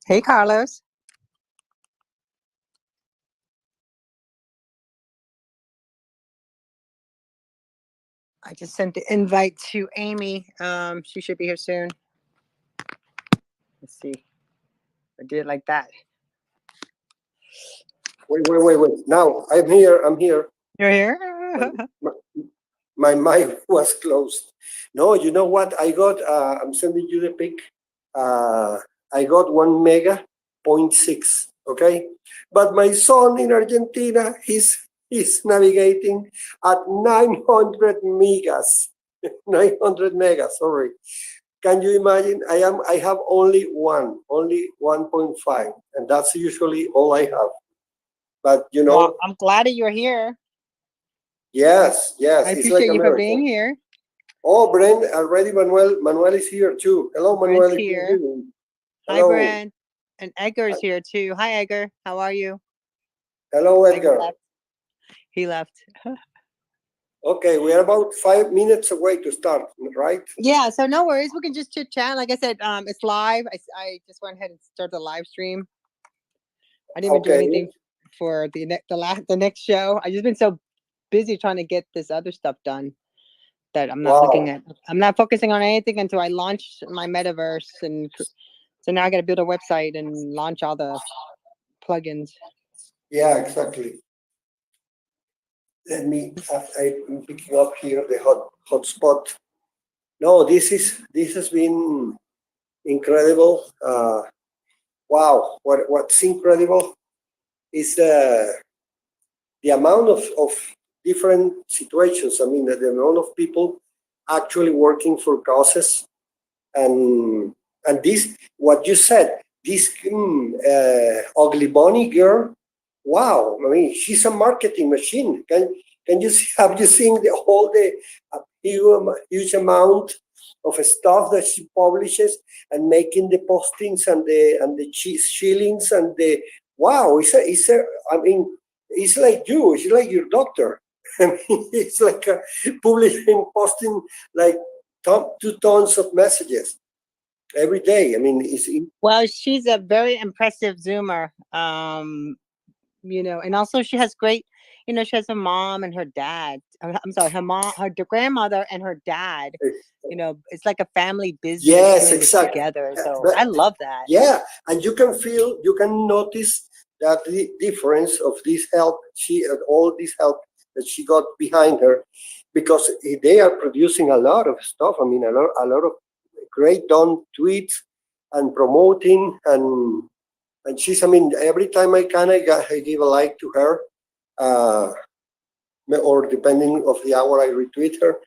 Hey, Carlos. I just sent the invite to Amy. She should be here soon. Let's see. I did it like that. Wait. Now, I'm here. You're here? My mic was closed. No, you know what? I got, I'm sending you the pic. I got 1 mega, 0.6, okay? But my son in Argentina, he's navigating at 900 megas. 900 megas, sorry. Can you imagine? I have only 1.5, and that's usually all I have. But you know, well, I'm glad that you're here. yes. I appreciate you for being here. Oh, Brent, already Manuel is here too. Hello, Manuel. Brent's here. Hi, Brent. And Edgar's here too. Hi, Edgar. How are you? Hello, Edgar. He left. Okay, we are about 5 minutes away to start, right? Yeah, so no worries. We can just chit chat. Like I said, it's live. I just went ahead and started the live stream. I didn't even do anything for the next show. I just been so busy trying to get this other stuff done that I'm not looking at. I'm not focusing on anything until I launch my metaverse, and so now I got to build a website and launch all the plugins. Yeah, exactly. Let me. I'm picking up here the hotspot. No, this has been incredible. Wow, what's incredible is the amount of different situations. I mean, the amount of people actually working for causes, and this, what you said, this ugly bunny girl. Wow, I mean, she's a marketing machine. Can you see? Have you seen the huge amount of stuff that she publishes and making the postings and the shillings and the wow? I mean, it's like you. It's like your doctor. I mean, it's like publishing, posting like 2 tons of messages every day. I mean, well, she's a very impressive Zoomer. And also she has great, she has a mom and her dad. I'm sorry, her grandmother and her dad. It's like a family business. Yes, exactly. Together. So I love that. Yeah, and you can notice that the difference of this help, all this help that she got behind her, because they are producing a lot of stuff. I mean, a lot of great done tweets and promoting, and she's, I mean, every time I can, I give a like to her, or depending of the hour I retweet her.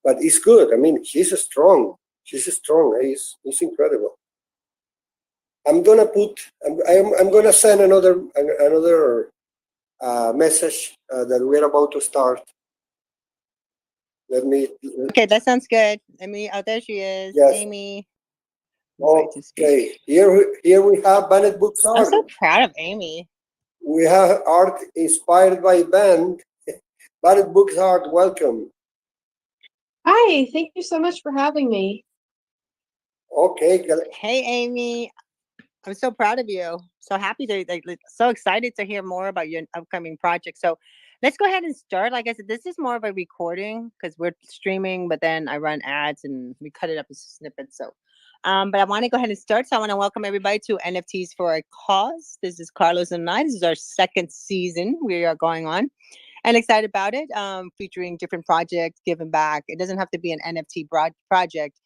But it's good. I mean, she's strong. It's incredible. I'm gonna put. I'm gonna send another message that we're about to start. Let me. Okay, that sounds good. Amy, oh, there she is. Yes. Amy. Invite to speak. Okay. Here we have Banned Books I'm art. so proud of Amy. We have art inspired by band. Banned Books art. Welcome. Hi, thank you so much for having me. Okay. Hey, Amy. I'm so proud of you. So happy to, so excited to hear more about your upcoming project. So let's go ahead and start. Like I said, this is more of a recording because we're streaming, but then I run ads and we cut it up as snippets. So, but I want to go ahead and start. So I want to welcome everybody to NFTs for a Cause. This is Carlos and I. This is our second season we are going on. And excited about it, featuring different projects, giving back. It doesn't have to be an NFT project,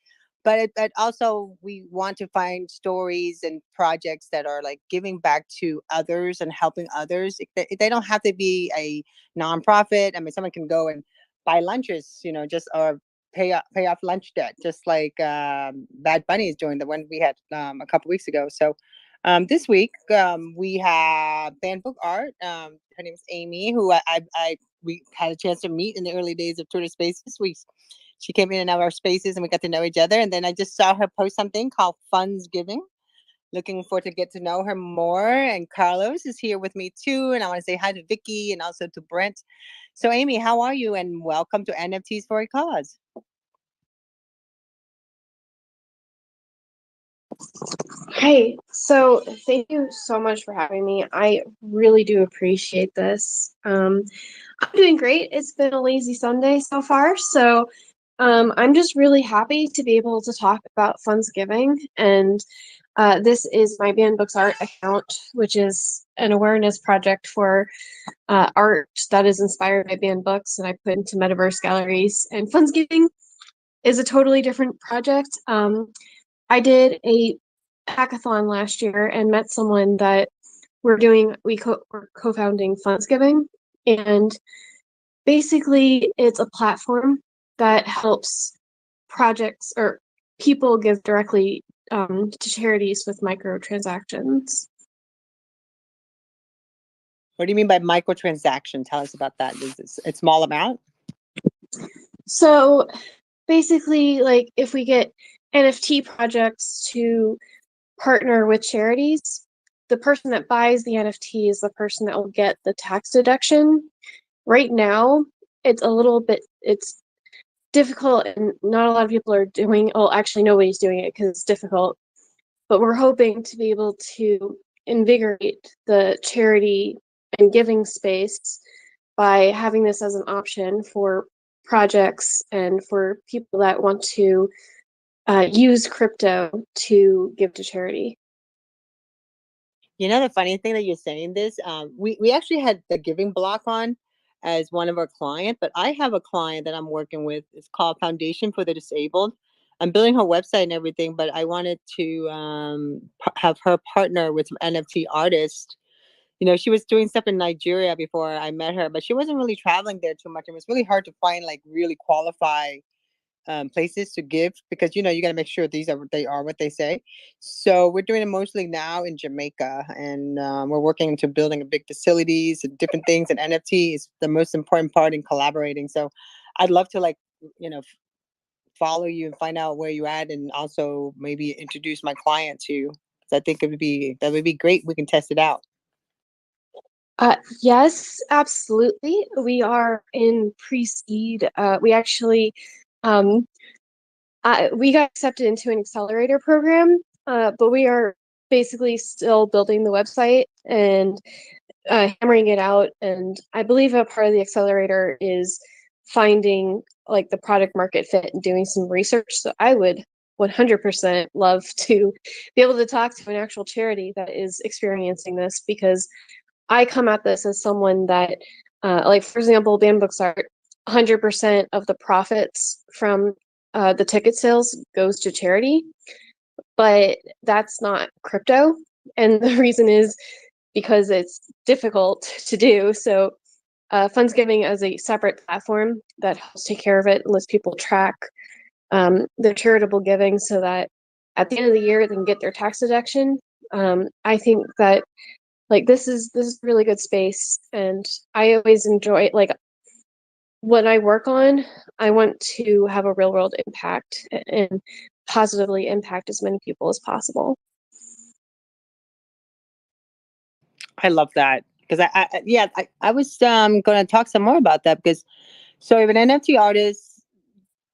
but it also we want to find stories and projects that are like giving back to others and helping others. They don't have to be a nonprofit. I mean, someone can go and buy lunches, just or pay off lunch debt, just like Bad Bunny is doing, the one we had a couple weeks ago. So this week, we have Banned Book Art. Her name is Amy, who we had a chance to meet in the early days of Twitter Spaces. She came in and out of our spaces, and we got to know each other. And then I just saw her post something called Funds Giving. Looking forward to get to know her more. And Carlos is here with me too. And I want to say hi to Vicky and also to Brent. So Amy, how are you? And welcome to NFTs for a Cause. Hey, so thank you so much for having me. I really do appreciate this. I'm doing great. It's been a lazy Sunday so far, so I'm just really happy to be able to talk about Fundsgiving. And this is my Banned Books Art account, which is an awareness project for art that is inspired by banned books, and I put into metaverse galleries. And Fundsgiving is a totally different project. I did a hackathon last year and met someone that we're co-founding Fundsgiving, and basically it's a platform that helps projects or people give directly to charities with microtransactions. What do you mean by microtransaction? Tell us about that. Is this a small amount? So basically, like if we get NFT projects to partner with charities, the person that buys the NFT is the person that will get the tax deduction. Right now, it's difficult and not a lot of people are doing, well, actually nobody's doing it because it's difficult, but we're hoping to be able to invigorate the charity and giving space by having this as an option for projects and for people that want to use crypto to give to charity. The funny thing that you're saying this, we actually had the Giving Block on as one of our clients, but I have a client that I'm working with. It's called Foundation for the Disabled. I'm building her website and everything, but I wanted to have her partner with some NFT artists. She was doing stuff in Nigeria before I met her, but she wasn't really traveling there too much. It was really hard to find like really qualified places to give because you got to make sure they are what they say. So we're doing it mostly now in Jamaica, and we're working into building a big facilities and different things. And NFT is the most important part in collaborating. So I'd love to follow you and find out where you're at, and also maybe introduce my client to you. I think that would be great. We can test it out. Yes, absolutely. We are in pre-seed. We actually we got accepted into an accelerator program, but we are basically still building the website and hammering it out. And I believe a part of the accelerator is finding like the product market fit and doing some research. So I would 100% love to be able to talk to an actual charity that is experiencing this, because I come at this as someone that, like, for example, Banned Books Art, 100% of the profits from the ticket sales goes to charity, but that's not crypto. And the reason is because it's difficult to do. So Fundsgiving as a separate platform that helps take care of it and lets people track their charitable giving so that at the end of the year they can get their tax deduction. I think that like this is really good space, and I always enjoy like what I work on. I want to have a real world impact and positively impact as many people as possible. I love that because I was going to talk some more about that because so if an NFT artist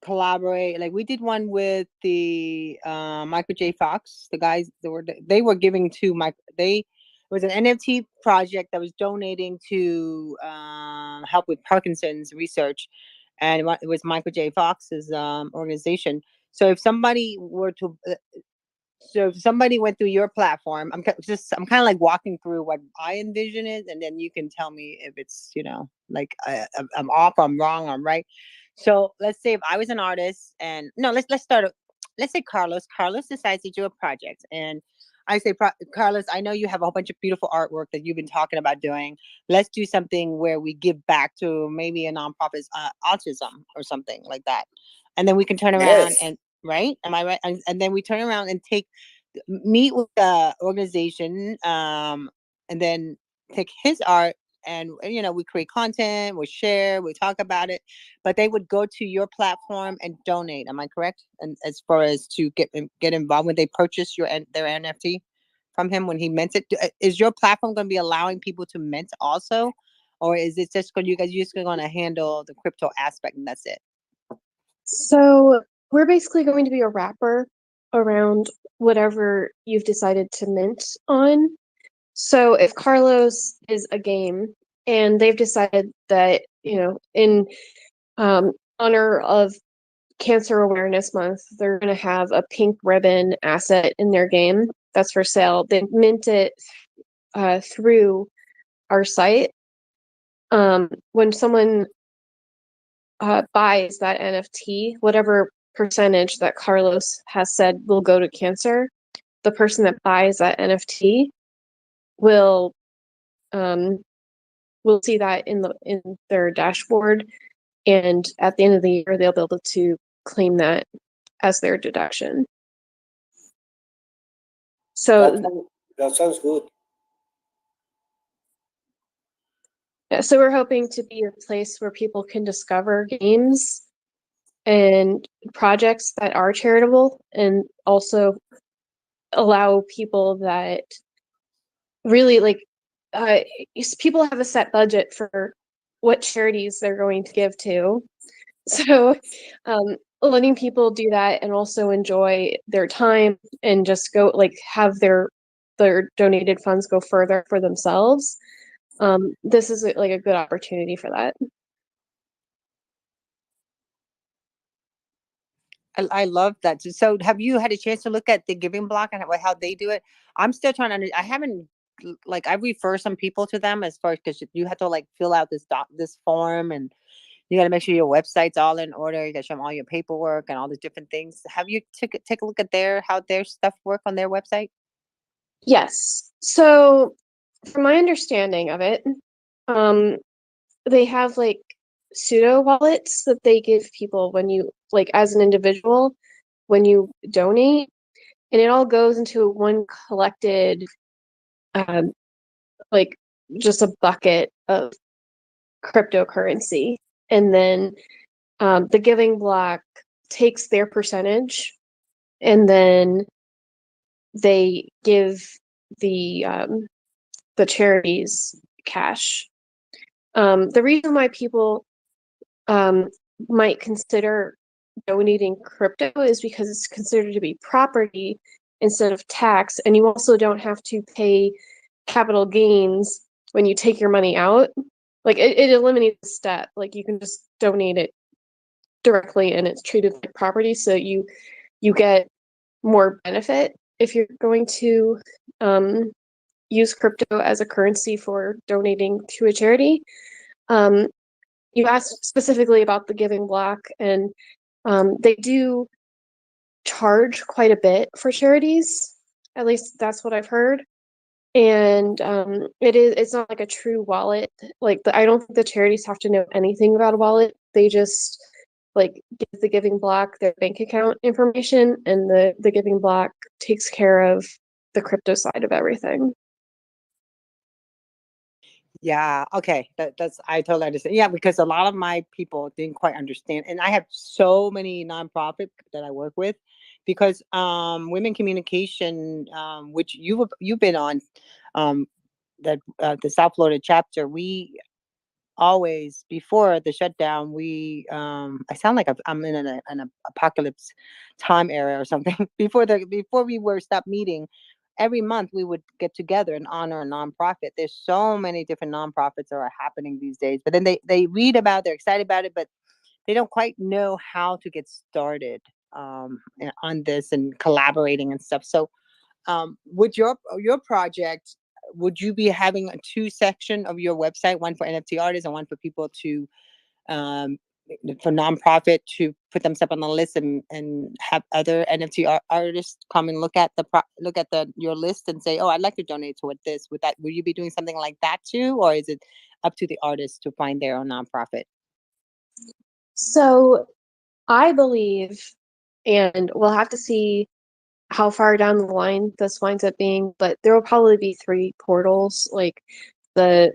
collaborate, like we did one with the Michael J. Fox, the guys they were giving to it was an NFT project that was donating to help with Parkinson's research, and it was Michael J. Fox's organization. So if somebody were to so if somebody went through your platform, I'm kind of like walking through what I envision it, and then you can tell me if it's like I'm off, I'm wrong, I'm right. So let's say if I was an artist, and no, let's start. Let's say Carlos. Carlos decides to do a project, and I say, Carlos, I know you have a whole bunch of beautiful artwork that you've been talking about doing. Let's do something where we give back to maybe a nonprofit's autism or something like that, and then we can turn around Yes. and right? Am I right? And then we turn around and meet with the organization, and then take his art, and we create content, we share, we talk about it, but they would go to your platform and donate. Am I correct? And as far as to get involved when they purchase their NFT from him when he mints it, is your platform going to be allowing people to mint also, or is it just going you guys just going to handle the crypto aspect and that's it? So we're basically going to be a wrapper around whatever you've decided to mint on. So if Carlos is a game and they've decided that, in honor of Cancer Awareness Month, they're going to have a pink ribbon asset in their game that's for sale. They mint it through our site. When someone buys that NFT, whatever percentage that Carlos has said will go to cancer, the person that buys that NFT will see that in their dashboard, and at the end of the year they'll be able to claim that as their deduction. So that sounds good. yeah, so we're hoping to be a place where people can discover games and projects that are charitable, and also allow people that really people have a set budget for what charities they're going to give to. So letting people do that and also enjoy their time and just go have their donated funds go further for themselves. This is a good opportunity for that. I love that. So have you had a chance to look at the Giving Block and how they do it? I'm still trying to I haven't I refer some people to them as far as because you have to fill out this form, and you got to make sure your website's all in order. You got to show them all your paperwork and all the different things. Have you take a look at how their stuff work on their website? Yes. So from my understanding of it, they have pseudo wallets that they give people when you as an individual when you donate, and it all goes into one collected um, just a bucket of cryptocurrency, and then the Giving Block takes their percentage, and then they give the charities cash. The reason why people might consider donating crypto is because it's considered to be property instead of tax, and you also don't have to pay capital gains when you take your money out. It eliminates the step. You can just donate it directly and it's treated like property, so you get more benefit if you're going to use crypto as a currency for donating to a charity. You asked specifically about the Giving Block, and they do charge quite a bit for charities. At least that's what I've heard. And it's not like a true wallet. I don't think the charities have to know anything about a wallet. They just give the Giving Block their bank account information, and the Giving Block takes care of the crypto side of everything. Yeah, okay. That's I totally understand. Yeah, because a lot of my people didn't quite understand. And I have so many nonprofit that I work with because women communication, which you've been on, um that the South Florida chapter, we always before the shutdown, we I sound like I'm in an apocalypse time era or something. Before we were stopped meeting, every month we would get together and honor a nonprofit. There's so many different nonprofits that are happening these days, but then they read about, they're excited about it, but they don't quite know how to get started on this and collaborating and stuff. So with your project, would you be having a two section of your website, one for NFT artists and one for people to um, for nonprofit to put themselves on the list and have other NFT artists come and look at your list and say, oh, I'd like to donate toward this. Would you be doing something like that too, or is it up to the artists to find their own nonprofit? So I believe, and we'll have to see how far down the line this winds up being, but there will probably be 3 portals, like the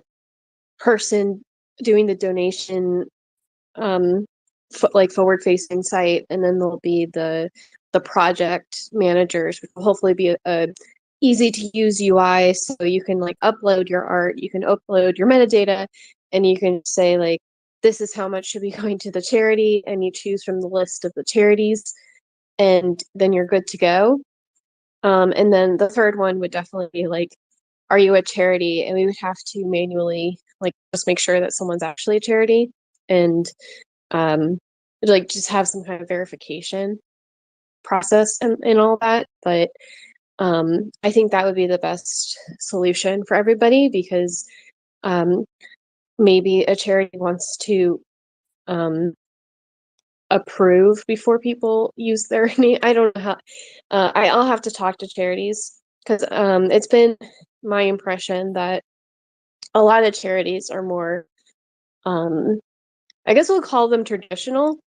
person doing the donation, like forward facing site, and then there'll be the project managers, which will hopefully be a easy to use UI, so you can like upload your art, you can upload your metadata, and you can say like, this is how much should be going to the charity, and you choose from the list of the charities, and then you're good to go. And then the third one would definitely be like, are you a charity? And we would have to manually like just make sure that someone's actually a charity, and like just have some kind of verification process and all that. But I think that would be the best solution for everybody, because maybe a charity wants to approve before people use their name. I don't know how. I'll have to talk to charities, because it's been my impression that a lot of charities are more, I guess we'll call them traditional,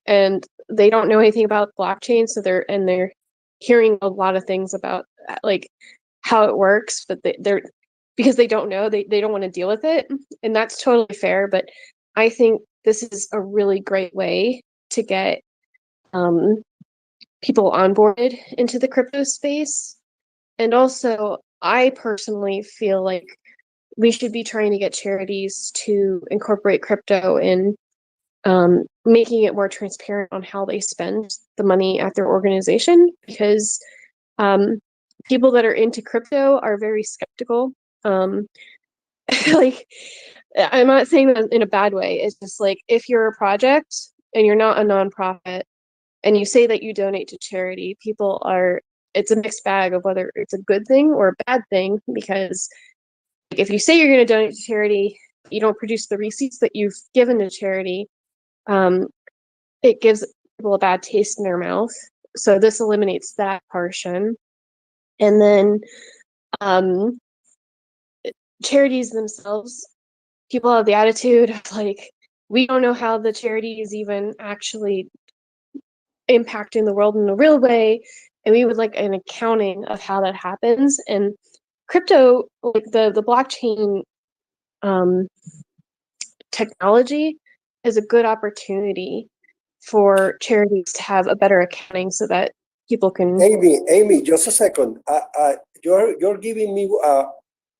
and they don't know anything about blockchain, so they're hearing a lot of things about like how it works, but they're because they don't know, they don't want to deal with it, and that's totally fair. But I think this is a really great way to get people onboarded into the crypto space. And also, I personally feel like we should be trying to get charities to incorporate crypto in making it more transparent on how they spend the money at their organization, because people that are into crypto are very skeptical. Like, I'm not saying that in a bad way. It's just like, if you're a project and you're not a nonprofit and you say that you donate to charity, it's a mixed bag of whether it's a good thing or a bad thing, because if you say you're going to donate to charity, you don't produce the receipts that you've given to charity, it gives people a bad taste in their mouth. So this eliminates that portion. And then charities themselves, people have the attitude of like, we don't know how the charity is even actually impacting the world in a real way, and we would like an accounting of how that happens. And crypto, like the blockchain technology, is a good opportunity for charities to have a better accounting so that people can. Amy, just a second. You're giving me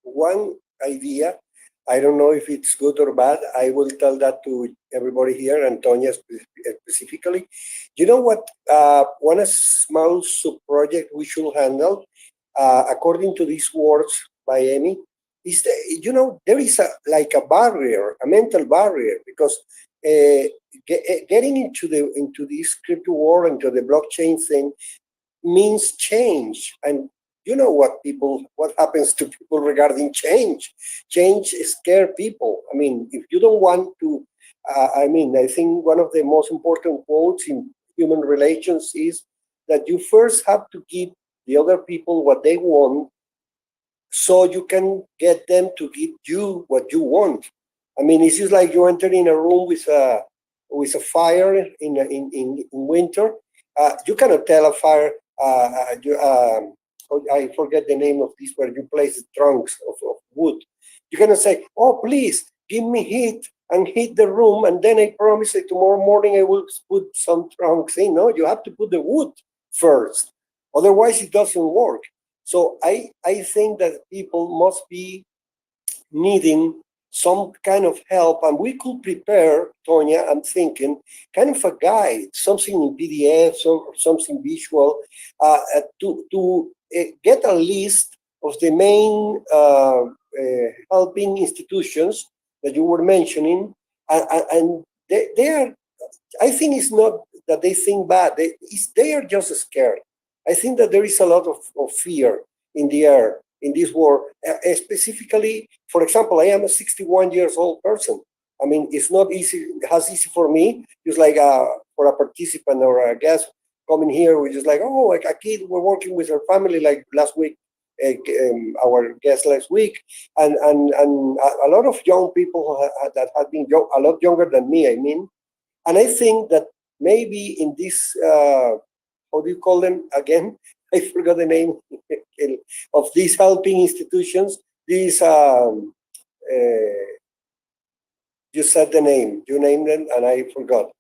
one idea. I don't know if it's good or bad. I will tell that to everybody here, Antonia specifically. You know what? One small sub-project we should handle, according to these words by Amy, is there is a barrier, a mental barrier, because getting into this crypto world, into the blockchain thing, means change. And you know what happens to people regarding change. Change scares people. I mean, if you don't want to, I think one of the most important quotes in human relations is that you first have to give the other people what they want, so you can get them to give you what you want. I mean, it's just like you enter in a room with a fire in winter. You cannot tell a fire, I forget the name of this, where you place trunks of wood. You cannot say, oh, please give me heat and heat the room, and then I promise that tomorrow morning I will put some trunks in. No, you have to put the wood first. Otherwise, it doesn't work. So I think that people must be needing some kind of help, and we could prepare, Tonya, I'm thinking, kind of a guide, something in PDF, something visual, to get a list of the main helping institutions that you were mentioning, and they are, I think it's not that they think bad, they are just scared. I think that there is a lot of fear in the air in this war. Specifically, for example, I am a 61 years old person. I mean, it's not easy, as easy for me, just like for a participant or a guest coming here, we're just like, oh, like a kid, we're working with our family like last week, our guest last week, and a lot of young people that have been a lot younger than me, I mean. And I think that maybe in this, how do you call them again? I forgot the name of these helping institutions. These, you said the name, you named them, and I forgot.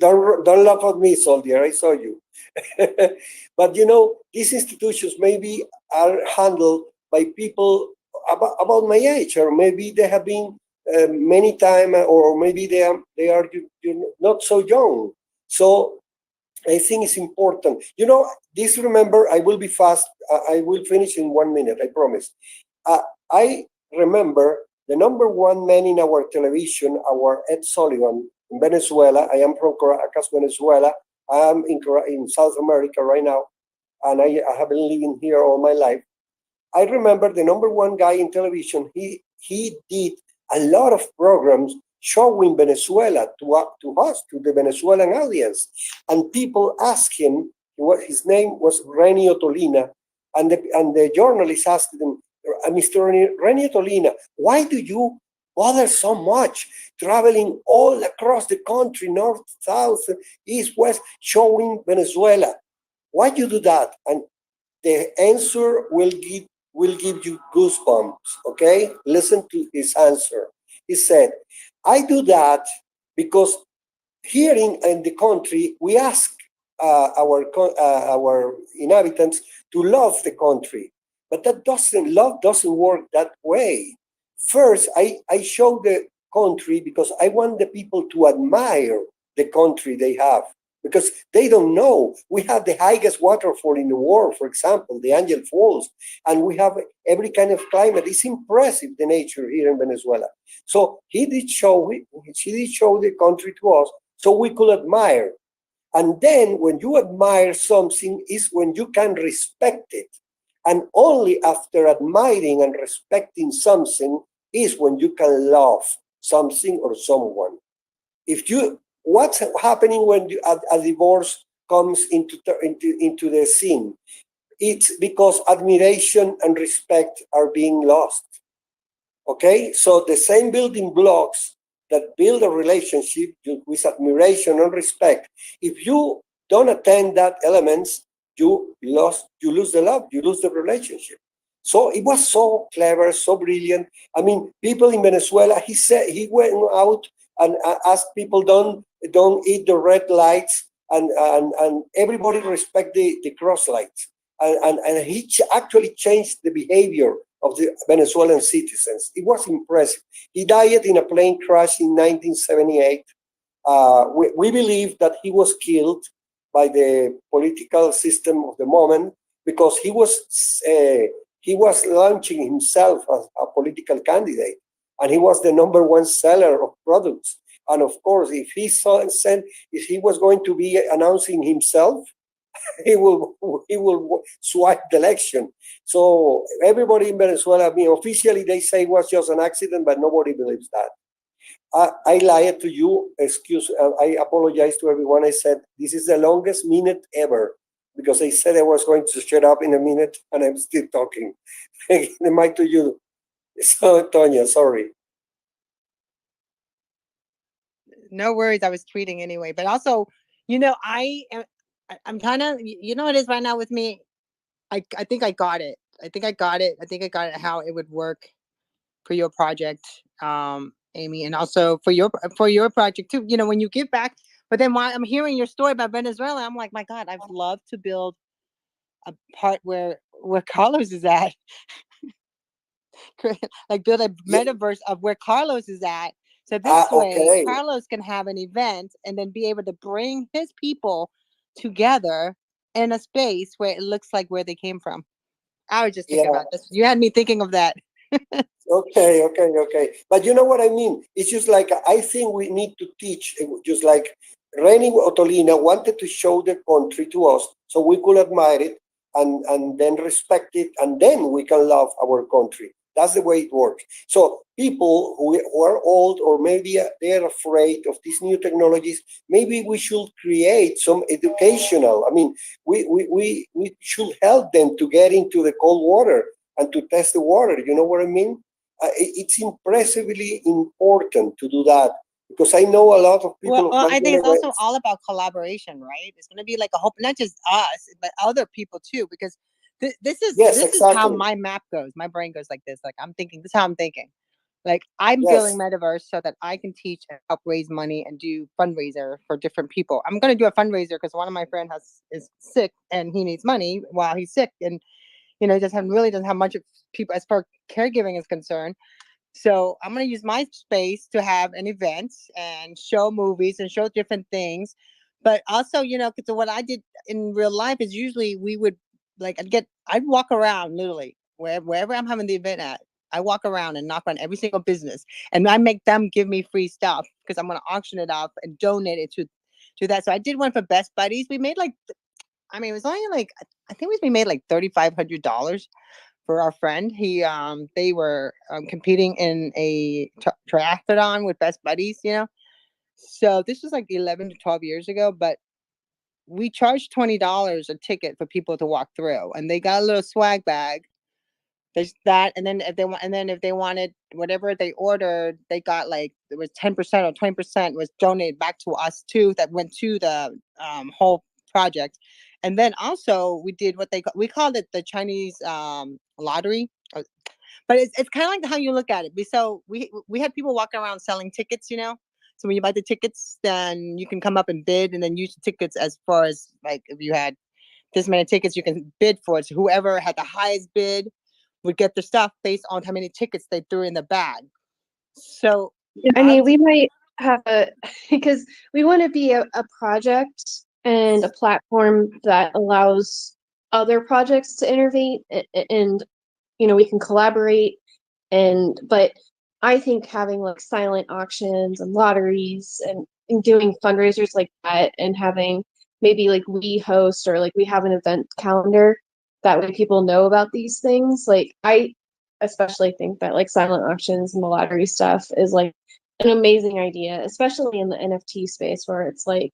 Don't laugh at me, soldier. I saw you. But you know, these institutions maybe are handled by people about my age, or maybe they have been many times, or maybe they are not so young. So I think it's important. You know, this, remember, I will be fast. I will finish in 1 minute, I promise. I remember the number one man in our television, our Ed Sullivan in Venezuela. I am from Caracas, Venezuela. I am in South America right now, and I have been living here all my life. I remember the number one guy in television. He did a lot of programs showing Venezuela to us, to the Venezuelan audience. And people asked him, his name was Reni Ottolina, and the journalist asked him, Mr. Reni Ottolina, why do you bother so much traveling all across the country, north, south, east, west, showing Venezuela? Why do you do that? And the answer will give you goosebumps, okay? Listen to his answer. He said, I do that because here in the country, we ask our inhabitants to love the country. But love doesn't work that way. First, I show the country because I want the people to admire the country they have, because they don't know. We have the highest waterfall in the world, for example, the Angel Falls, and we have every kind of climate. It's impressive, the nature here in Venezuela. So she did show the country to us so we could admire. And then when you admire something is when you can respect it. And only after admiring and respecting something is when you can love something or someone. What's happening when a divorce comes into the scene? It's because admiration and respect are being lost. Okay, so the same building blocks that build a relationship with admiration and respect, if you don't attend that elements, you lose the love, you lose the relationship. So it was so clever, so brilliant. I mean, people in Venezuela, he went out and asked people, don't eat the red lights, and everybody respect the cross lights. And he actually changed the behavior of the Venezuelan citizens. It was impressive. He died in a plane crash in 1978. We believe that he was killed by the political system of the moment, because he was launching himself as a political candidate, and he was the number one seller of products. And of course, if he was going to be announcing himself, he will swipe the election. So everybody in Venezuela, I mean, officially they say it was just an accident, but nobody believes that. I lied to you. I apologize to everyone. I said this is the longest minute ever, because I said I was going to shut up in a minute, and I'm still talking. The mic to you. So, Tonya, sorry. No worries. I was tweeting anyway. But also, I'm kind of, you know what it is right now with me? I think I got it. I think I got it. I think I got it how it would work for your project, Amy, and also for your project too. You know, when you give back. But then while I'm hearing your story about Venezuela, I'm like, my God, I'd love to build a part where Carlos is at. Like build a Yeah. metaverse of where Carlos is at. So this way, Okay. Carlos can have an event and then be able to bring his people together in a space where it looks like where they came from. I was just thinking Yeah. about this. You had me thinking of that. Okay. But you know what I mean? It's just like I think we need to teach, just like Reni Otolina wanted to show the country to us so we could admire it and then respect it, and then we can love our country. That's the way it works. So people who are old or maybe they're afraid of these new technologies, maybe we should create some educational. I mean, we should help them to get into the cold water and to test the water. You know what I mean? It's impressively important to do that because I know a lot of people of Well, my I think it's also generation. all about collaboration, right? It's going to be like a hope, not just us, but other people too, because Yes, this is how exactly. my map goes. My brain goes like this. Like I'm thinking, this is how I'm thinking. Like I'm building Yes, metaverse so that I can teach and help raise money and do fundraiser for different people. I'm going to do a fundraiser because one of my friends is sick and he needs money while he's sick, and you know, doesn't have much of people as far caregiving is concerned. So I'm going to use my space to have an event and show movies and show different things. But also, you know, because what I did in real life is usually we would like I'd walk around literally wherever I'm having the event at. I walk around and knock on every single business, and I make them give me free stuff because I'm going to auction it off and donate it to that. So I did one for Best Buddies. We made like, I mean, it was only like I think we made like $3,500 for our friend. They were competing in a triathlon with Best Buddies, you know. So this was like 11 to 12 years ago, but we charged $20 a ticket for people to walk through, and they got a little swag bag. There's that, and then if they wanted whatever they ordered, they got like it was 10% or 20% was donated back to us too. That went to the whole project, and then also we did what we called it the Chinese lottery. But it's kind of like how you look at it. So we had people walking around selling tickets, you know. So when you buy the tickets, then you can come up and bid, and then use the tickets as far as like if you had this many tickets, you can bid for it. So whoever had the highest bid would get the stuff based on how many tickets they threw in the bag. So I I mean, was we might have a because we want to be a project and a platform that allows other projects to innovate and you know we can collaborate and but I think having like silent auctions and lotteries and doing fundraisers like that and having maybe like we host or like we have an event calendar that way people know about these things. Like I especially think that like silent auctions and the lottery stuff is like an amazing idea, especially in the NFT space where it's like,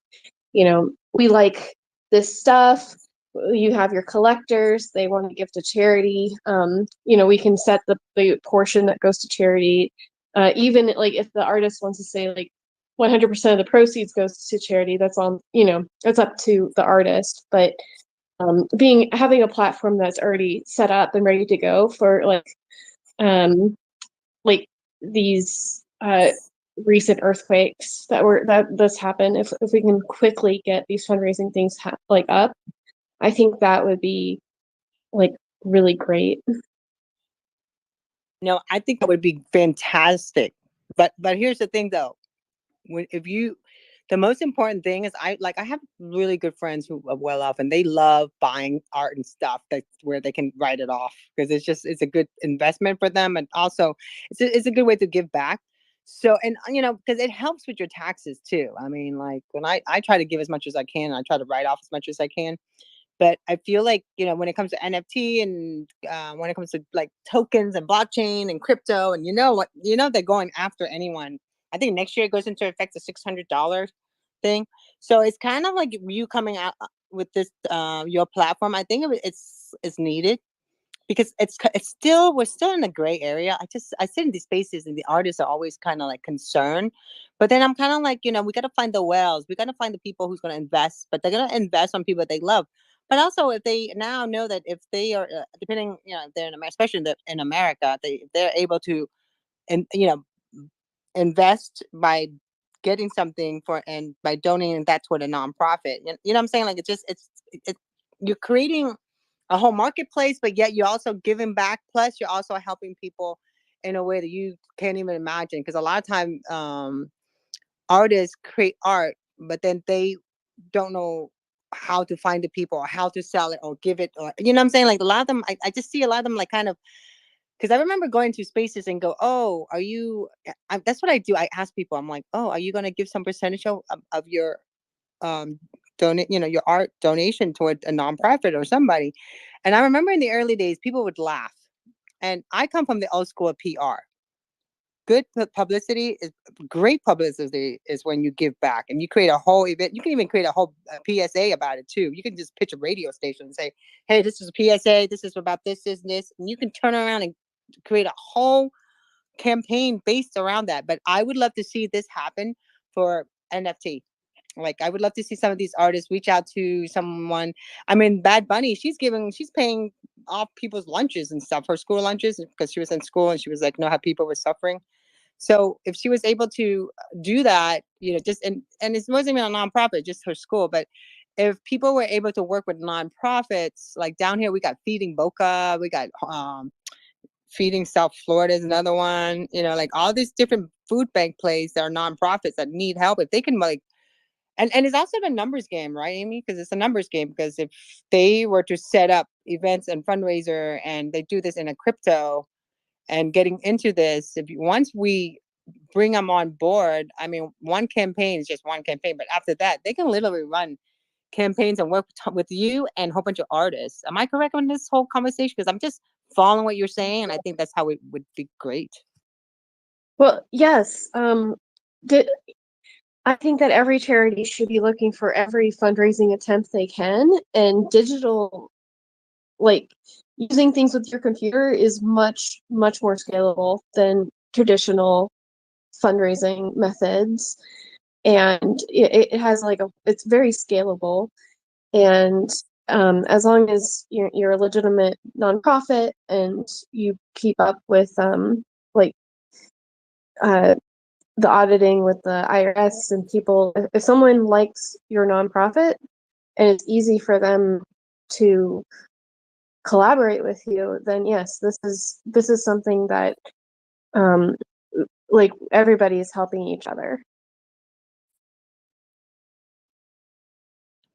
you know, we like this stuff. You have your collectors, they want to give to charity. You know, we can set the portion that goes to charity. Even like if the artist wants to say like 100% of the proceeds goes to charity, that's on, you know, it's up to the artist. But having a platform that's already set up and ready to go for um like these recent earthquakes that this happened, if we can quickly get these fundraising things like up, I think that would be like really great. no, I think that would be fantastic. But here's the thing though, when if you the most important thing is I have really good friends who are well off and they love buying art and stuff that's where they can write it off because it's a good investment for them, and also it's a good way to give back. So, and you know, because it helps with your taxes too. I mean, like when I try to give as much as I can, I try to write off as much as I can. But I feel like, you know, when it comes to NFT and when it comes to like tokens and blockchain and crypto, and you know what, you know, they're going after anyone. I think next year it goes into effect the $600 thing. So it's kind of like you coming out with this your platform. I think it's needed because it's still we're still in a gray area. I sit in these spaces and the artists are always kind of like concerned, but then I'm kind of like, you know, we got to find the whales. We got to find the people who's going to invest, but they're going to invest on people they love. But also, if they now know that if they are depending, if they're in America, especially in America, they're able to, and invest by getting something for and by donating that toward a nonprofit. You know what I'm saying? Like it you're creating a whole marketplace, but yet you're also giving back. Plus, you're also helping people in a way that you can't even imagine. Because a lot of time, artists create art, but then they don't know how to find the people or how to sell it or give it, or you know what I'm saying? Like a lot of them, I just see a lot of them like kind of, because I remember going to spaces and go, oh, are you? That's what I do. I ask people. I'm like, oh, are you going to give some percentage of your donate, your art donation toward a nonprofit or somebody? And I remember in the early days, people would laugh. And I come from the old school of PR. Good publicity is great publicity is when you give back and you create a whole event. You can even create a whole PSA about it too. You can just pitch a radio station and say, hey, this is a PSA. This is about this, this. And you can turn around and create a whole campaign based around that. But I would love to see this happen for NFT. Like I would love to see some of these artists reach out to someone. I mean, Bad Bunny, she's paying off people's lunches and stuff, her school lunches, because she was in school and she was like, know how people were suffering. So if she was able to do that, just and it wasn't even a nonprofit, just her school. But if people were able to work with nonprofits, like down here, we got Feeding Boca, we got Feeding South Florida is another one. Like all these different food bank places that are nonprofits that need help. If they can and it's also the numbers game, right, Amy? Because it's a numbers game. Because if they were to set up events and fundraiser and they do this in a crypto and getting into this, once we bring them on board, I mean, one campaign is just one campaign. But after that, they can literally run campaigns and work with you and a whole bunch of artists. Am I correct on this whole conversation? Because I'm just following what you're saying. And I think that's how it would be great. Well, yes. I think that every charity should be looking for every fundraising attempt they can, and digital, like using things with your computer, is much, much more scalable than traditional fundraising methods. And it has it's very scalable. And as long as you're a legitimate nonprofit and you keep up with like the auditing with the IRS and people, if someone likes your nonprofit and it's easy for them to collaborate with you, then yes, this is something that like everybody is helping each other.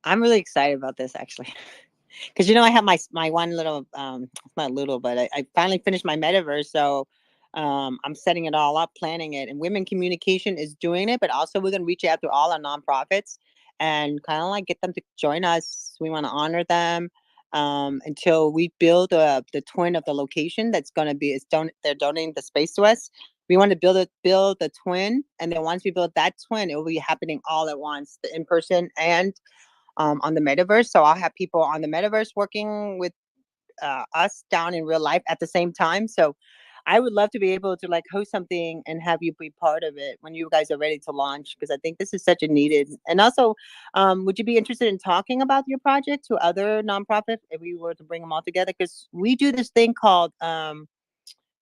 I'm really excited about this actually. Because I have my one little not little, but I finally finished my metaverse. So I'm setting it all up, planning it, and Women Communication is doing it. But also we're gonna reach out to all our nonprofits and kind of like get them to join us. We want to honor them until we build the twin of the location that's gonna be. They're donating the space to us. We want to build the twin, and then once we build that twin, it will be happening all at once, the in person and on the metaverse. So I'll have people on the metaverse working with us down in real life at the same time. So I would love to be able to host something and have you be part of it when you guys are ready to launch, because I think this is such a needed. And also, would you be interested in talking about your project to other nonprofits if we were to bring them all together? Because we do this thing called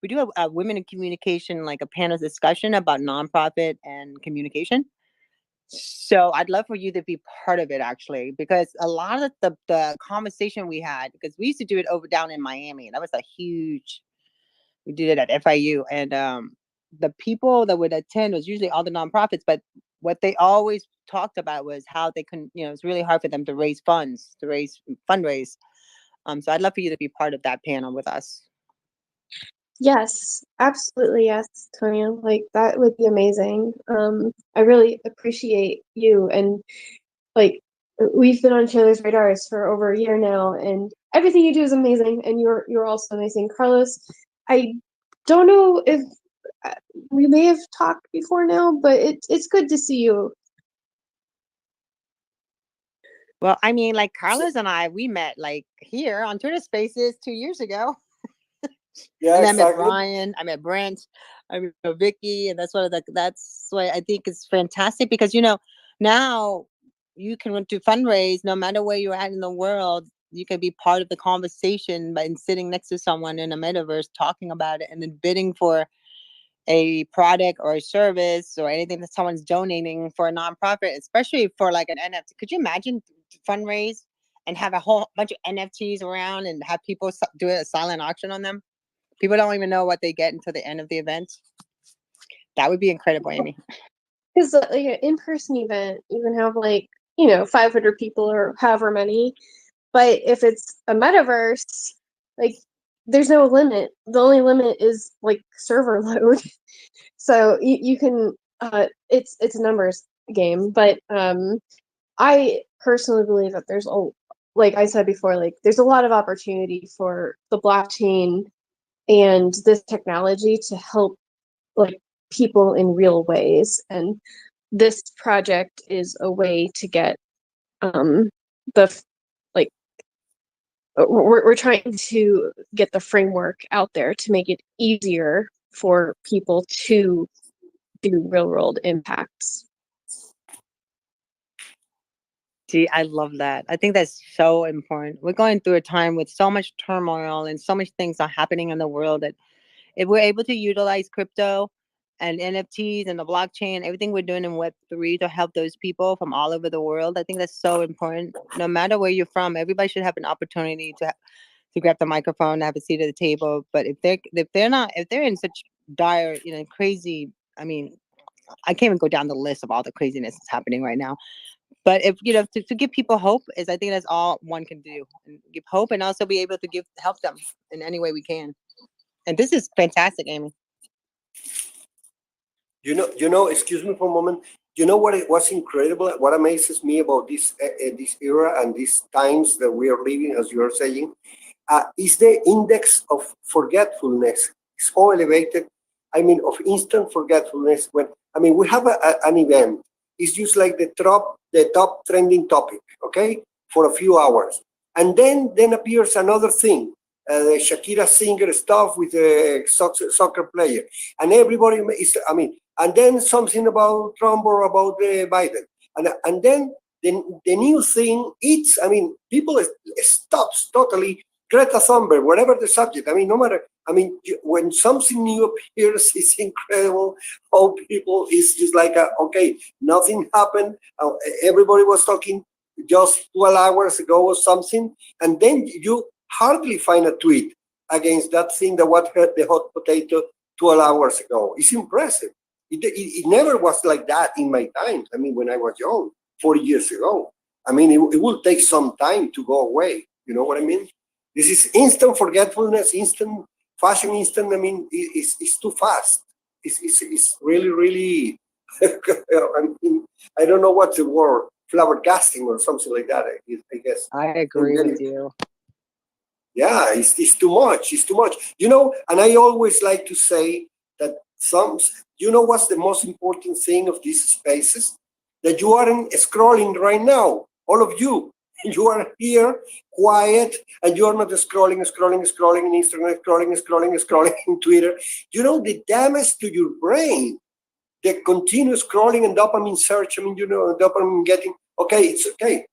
we do a women in communication, like a panel discussion about nonprofit and communication. So I'd love for you to be part of it actually, because a lot of the conversation we had, because we used to do it over down in Miami, and that was we did it at FIU, and the people that would attend was usually all the nonprofits, but what they always talked about was how they can, it's really hard for them to raise fundraise. So I'd love for you to be part of that panel with us. Yes, absolutely. Yes, Tonya. Like that would be amazing. I really appreciate you, and we've been on each other's radars for over a year now, and everything you do is amazing, and you're also amazing. Carlos, I don't know if we may have talked before now, but it's good to see you. Well, I mean, like Carlos and we met here on Twitter Spaces 2 years ago. Yeah, and exactly. I met Brian, I met Brent, I met Vicky, and that's why I think it's fantastic, because now you can do fundraise no matter where you're at in the world. you can be part of the conversation by sitting next to someone in a metaverse talking about it and then bidding for a product or a service or anything that someone's donating for a nonprofit, especially for like an NFT. Could you imagine fundraise and have a whole bunch of NFTs around and have people do a silent auction on them? People don't even know what they get until the end of the event. That would be incredible, Amy. Because like an in-person event, you can have like, you know, 500 people or however many. But if it's a metaverse, like there's no limit. The only limit is like server load. So you can it's a numbers game. But I personally believe that there's like I said before, like there's a lot of opportunity for the blockchain and this technology to help like people in real ways, and this project is a way to get the like we're trying to get the framework out there to make it easier for people to do real world impacts. Gee, I love that. I think that's so important. We're going through a time with so much turmoil and so much things are happening in the world that if we're able to utilize crypto and NFTs and the blockchain, everything we're doing in Web3 to help those people from all over the world, I think that's so important. No matter where you're from, everybody should have an opportunity to grab the microphone, have a seat at the table. But if they're in such dire, crazy, I mean, I can't even go down the list of all the craziness that's happening right now. But if to give people hope is, I think that's all one can do, and give hope, and also be able to help them in any way we can. And this is fantastic, Amy. Excuse me for a moment. You know what's incredible? What amazes me about this era and these times that we are living, as you are saying, is the index of forgetfulness. It's so elevated. I mean, of instant forgetfulness. When we have an event, it's just like the top trending topic, okay, for a few hours, and then appears another thing. The Shakira singer stuff with the soccer player, and everybody is. And then something about Trump or about Biden, and then the new thing. People stops totally. Greta Thunberg, whatever the subject. No matter. When something new appears, it's incredible how people is just like, okay, nothing happened. Everybody was talking just 12 hours ago or something, and then you hardly find a tweet against that thing that what hurt the hot potato 12 hours ago. It's impressive. It never was like that in my times. When I was young, 40 years ago. It will take some time to go away. You know what I mean? This is instant forgetfulness, instant fashion, instant. It's too fast. It's really, really. I don't know what's the word, flabbergasting or something like that. I guess. I agree with you. Yeah, it's too much. It's too much. And I always like to say that what's the most important thing of these spaces? That you aren't scrolling right now. All of you. You are here, quiet, and you are not scrolling in Instagram, scrolling in Twitter. The damage to your brain, the continuous scrolling and dopamine search. Dopamine getting, okay, it's okay.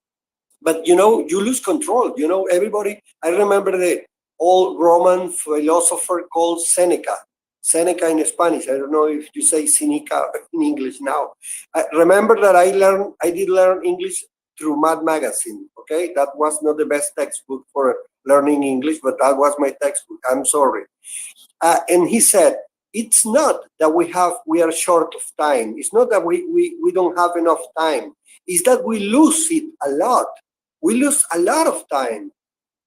But, you lose control. Everybody, I remember the old Roman philosopher called Seneca. Seneca in Spanish. I don't know if you say Seneca in English now. I remember that I did learn English through Mad Magazine, okay? That was not the best textbook for learning English, but that was my textbook. I'm sorry. And he said, it's not that we are short of time. It's not that we don't have enough time. It's that we lose it a lot. We lose a lot of time.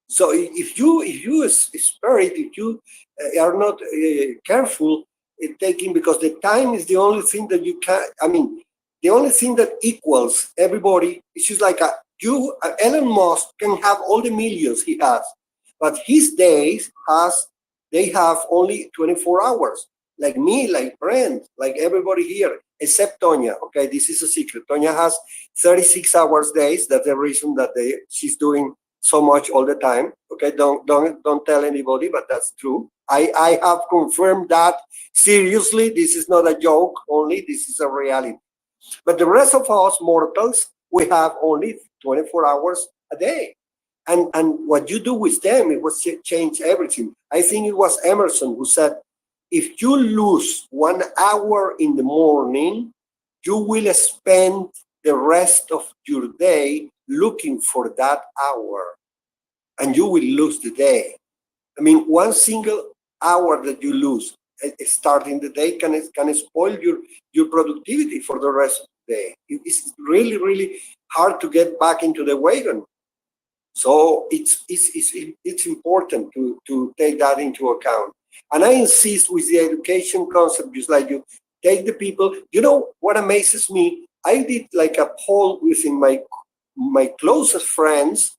So if you spare it, if you are not careful taking, because the time is the only thing that you can, the only thing that equals everybody is just like Elon Musk can have all the millions he has, but his days they have only 24 hours. Like me, like Brent, like everybody here, except Tonya. Okay, this is a secret. Tonya has 36 hours days. That's the reason that she's doing so much all the time. Okay, don't tell anybody, but that's true. I have confirmed that seriously. This is not a joke only. This is a reality. But the rest of us mortals, we have only 24 hours a day. And what you do with them, it was change everything. I think it was Emerson who said, if you lose 1 hour in the morning, you will spend the rest of your day looking for that hour, and you will lose the day. I mean, one single hour that you lose starting the day can spoil your productivity for the rest of the day. It's really, really hard to get back into the wagon. So it's important to take that into account. And I insist with the education concept, just like you take the people. You know what amazes me? I did like a poll within my closest friends,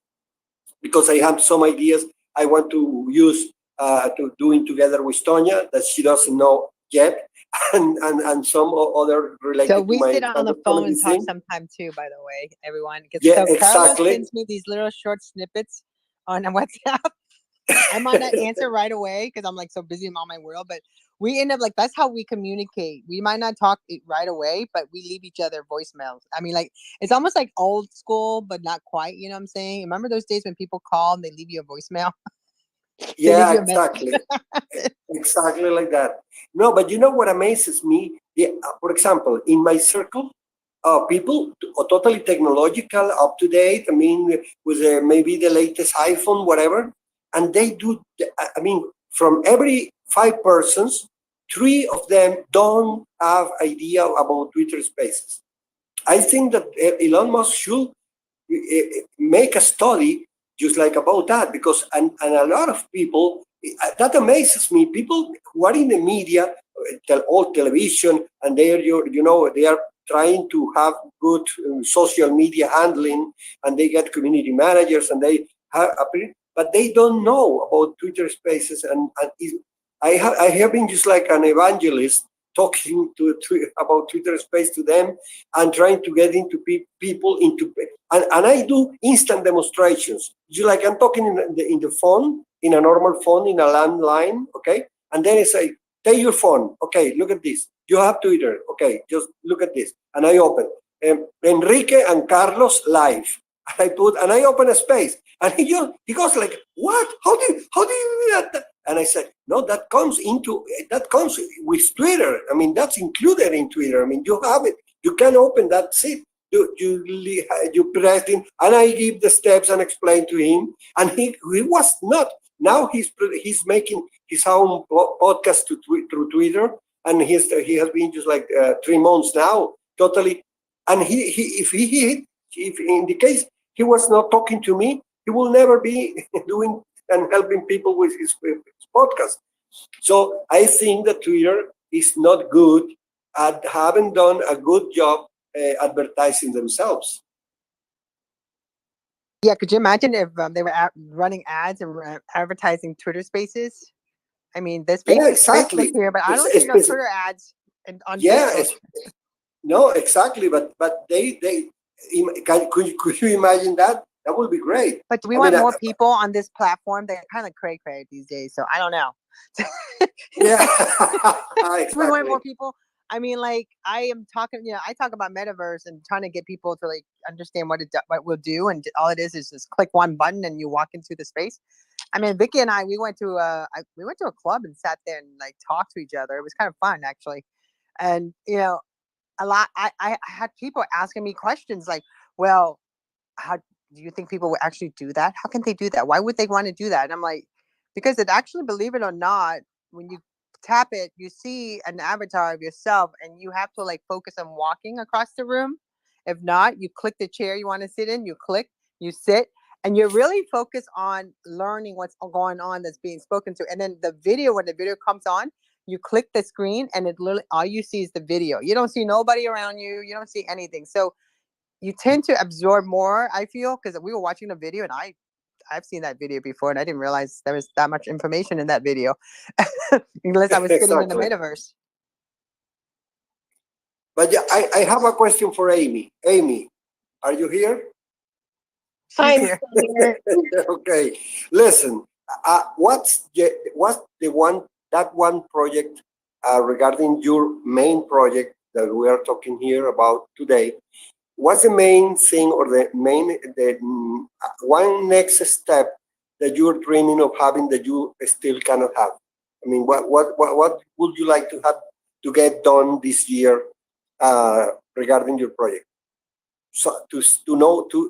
because I have some ideas I want to use to doing together with Tonya that she doesn't know yet, and some other related So to we my sit on the phone and talk thing. sometime too, by the way, everyone. Yeah, So Carlos exactly. sends me these little short snippets on WhatsApp. I might not answer right away because I'm like so busy in all my world, but we end up like, that's how we communicate. We might not talk right away, but we leave each other voicemails. I mean, like, it's almost like old school, but not quite, you know what I'm saying? Remember those days when people call and they leave you a voicemail? Yeah, exactly. Exactly like that. No, but you know what amazes me? Yeah, for example, in my circle, people are totally technological, up to date. I mean, with maybe the latest iPhone, whatever, and they do. I mean, from every 5 persons, 3 of them don't have idea about Twitter Spaces. I think that Elon Musk should make a study just like about that, because and a lot of people, that amazes me, people who are in the media, all television, and they are they are trying to have good social media handling, and they get community managers, and they have, but they don't know about Twitter Spaces, and I have been just like an evangelist talking about Twitter Space to them, and trying to get into people into, and I do instant demonstrations. Just like I'm talking in the phone, in a normal phone, in a landline, okay? And then I say, take your phone, okay, look at this. You have Twitter, okay, just look at this. And I open Enrique and Carlos live. And I open a space. And he goes like, what? How do you do that? And I said, no, that comes with Twitter. I mean, that's included in Twitter. I mean, you have it. You can open that seat. You press in, and I give the steps and explain to him. And he was not. Now he's making his own podcast through Twitter, and he has been just like 3 months now, totally. And if in the case he was not talking to me, he will never be doing and helping people with his podcast. So I think that Twitter is not good at haven't done a good job advertising themselves. Yeah, could you imagine if they were running ads and advertising Twitter Spaces? I mean, there's Yeah, Facebook, exactly. Facebook here, but I don't see no Twitter ads on Facebook. No, exactly. But they could you imagine that? That would be great. But we want more people on this platform. They're kind of cray these days, so I don't know. Yeah, exactly. We want more people. I mean, like, I am talking, I talk about metaverse and trying to get people to like understand what we'll do, and all it is just click one button and you walk into the space. I mean, Vicky and I, we went to a club and sat there and like talked to each other. It was kind of fun, actually. And a lot. I had people asking me questions like, "Well, how do you think people would actually do that? How can they do that? Why would they want to do that?" And I'm like, because it actually, believe it or not, when you tap it, you see an avatar of yourself, and you have to like focus on walking across the room. If not, you click the chair you want to sit in, you click, you sit, and you're really focused on learning what's going on that's being spoken to. And then when the video comes on, you click the screen, and it literally all you see is the video. You don't see nobody around you. You don't see anything. So you tend to absorb more, I feel, because we were watching the video, and I've seen that video before, and I didn't realize there was that much information in that video, unless I was sitting in the metaverse. But yeah, I have a question for Amy. Amy, are you here? I'm here. Okay, listen. What's the one project regarding your main project that we are talking here about today? what's the main thing or the one next step that you're dreaming of having that you still cannot have? I mean, what would you like to have to get done this year regarding your project? So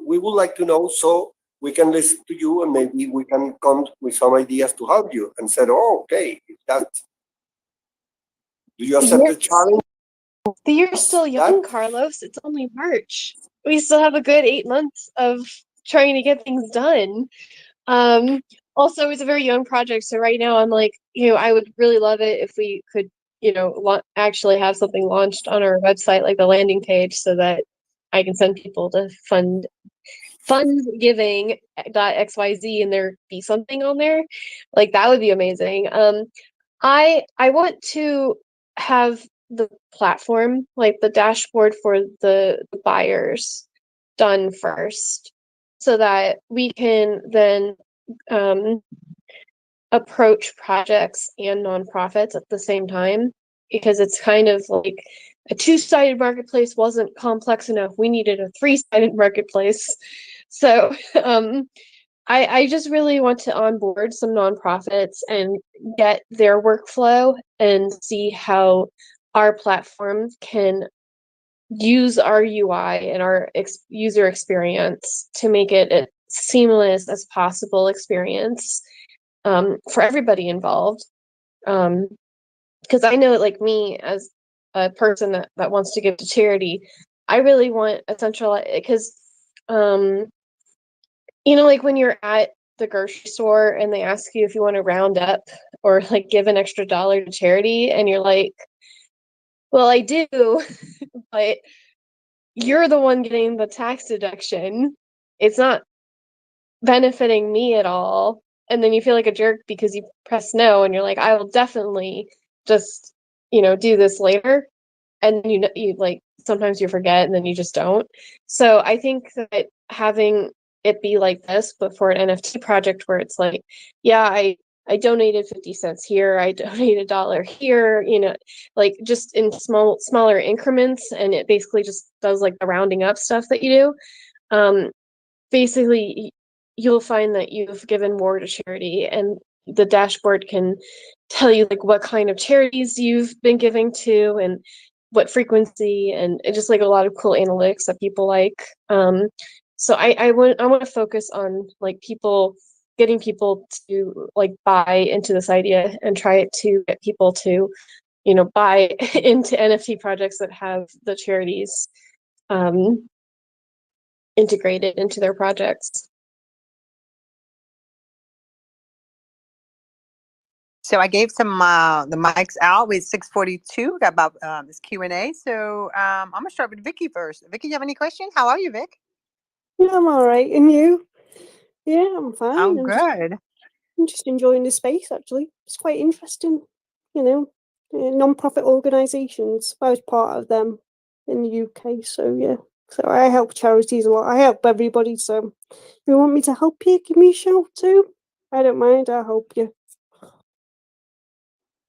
we would like to know so we can listen to you and maybe we can come with some ideas to help you and said, oh, okay, do you accept the challenge? The year's still young, Carlos. It's only March. We still have a good 8 months of trying to get things done. Also, it's a very young project, so right now I'm like, I would really love it if we could, actually have something launched on our website, like the landing page, so that I can send people to fundgiving.xyz and there be something on there. Like that would be amazing. I want to have the platform, like the dashboard for the buyers done first, so that we can then approach projects and nonprofits at the same time, because it's kind of like a two-sided marketplace wasn't complex enough. We needed a three-sided marketplace. So I just really want to onboard some nonprofits and get their workflow and see how our platform can use our UI and our user experience to make it a seamless as possible experience for everybody involved. Because I know, like me, as a person that wants to give to charity, I really want a centralized, because like when you're at the grocery store and they ask you if you want to round up or like give an extra $1 to charity, and you're like, well, I do, but you're the one getting the tax deduction. It's not benefiting me at all. And then you feel like a jerk because you press no and you're like, I will definitely just, do this later. And you like, sometimes you forget and then you just don't. So I think that having it be like this, but for an NFT project where it's like, yeah, I donated 50 cents here, I donated $1 here, like just in smaller increments, and it basically just does like the rounding up stuff that you do. Basically, you'll find that you've given more to charity, and the dashboard can tell you like what kind of charities you've been giving to and what frequency, and just like a lot of cool analytics that people like. So I want to focus on like getting people to like buy into this idea and try to get people to buy into NFT projects that have the charities integrated into their projects. So I gave some the mics out with 6:42. Got about this Q&A. So I'm gonna start with Vicky first. Vicky, you have any questions? How are you, Vic? Yeah, I'm all right. And you? Yeah, I'm fine. I'm good. I'm just enjoying the space, actually. It's quite interesting, non-profit organisations. I was part of them in the UK, so yeah. So I help charities a lot. I help everybody, so if you want me to help you, give me a shout too. I don't mind, I'll help you.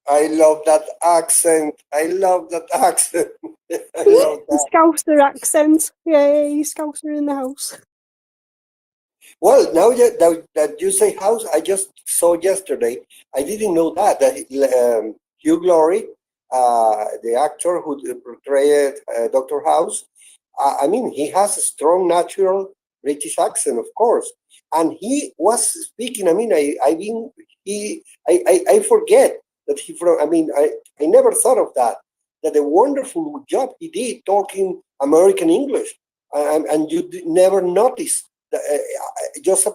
I love that accent. I love that accent. I love that. Scouser accent. Yeah, Scouser in the house. Well, now that you say house, I just saw yesterday. I didn't know that Hugh Laurie, the actor who portrayed Dr. House, I mean, he has a strong natural British accent, of course, and he was speaking. I mean, I forget that he from. I mean, I never thought of that. That a wonderful job he did talking American English, and you never noticed. Just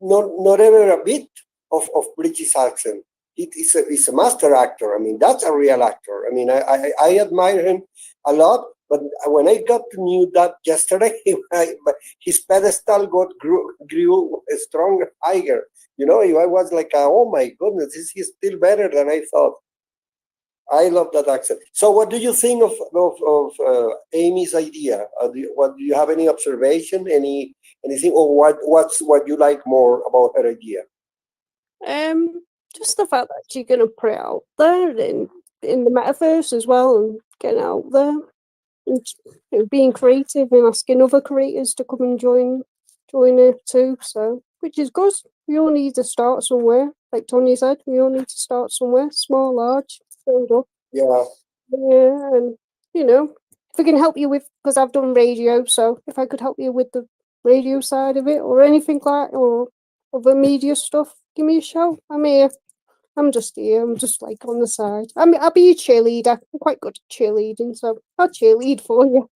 not ever a bit of British accent. He's a master actor. I mean, that's a real actor. I mean, I admire him a lot. But when I got to know that yesterday, his pedestal grew stronger, higher. I was like, oh my goodness, this is still better than I thought. I love that accent. So, what do you think of Amy's idea? Do you have any observation, anything, or what you like more about her idea? Just the fact that you're going to put it out there in the metaverse as well and get it out there. and being creative and asking other creators to come and join it too. So, which is good. We all need to start somewhere. Like Tony said, we all need to start somewhere, small, large, build up. Yeah. Yeah, and if I can help you with, because I've done radio, so if I could help you with the radio side of it or anything like, or other media stuff, give me a shout. I'm here. I'm just here. I'm just like on the side. I'll be a cheerleader. I'm quite good at cheerleading, so I'll cheerlead for you.